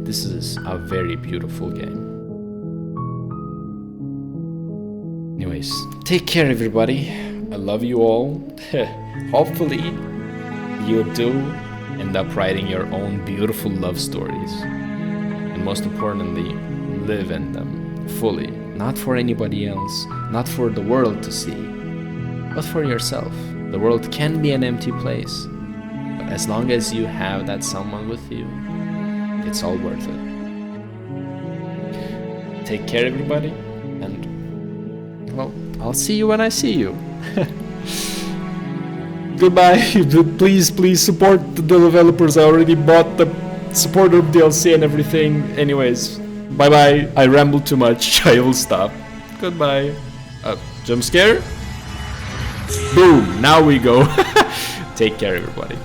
This is a very beautiful game. Anyways, take care everybody. I love you all. Hopefully you do end up writing your own beautiful love stories. And most importantly, live in them fully. Not for anybody else, not for the world to see, but for yourself. The world can be an empty place, but as long as you have that someone with you, it's all worth it. Take care everybody, and well, I'll see you when I see you. Goodbye. Please support the developers. I already bought the Support of DLC and everything. Anyways, bye bye. I rambled too much. I will stop. Goodbye. Jump scare. Boom. Now we go. Take care, everybody.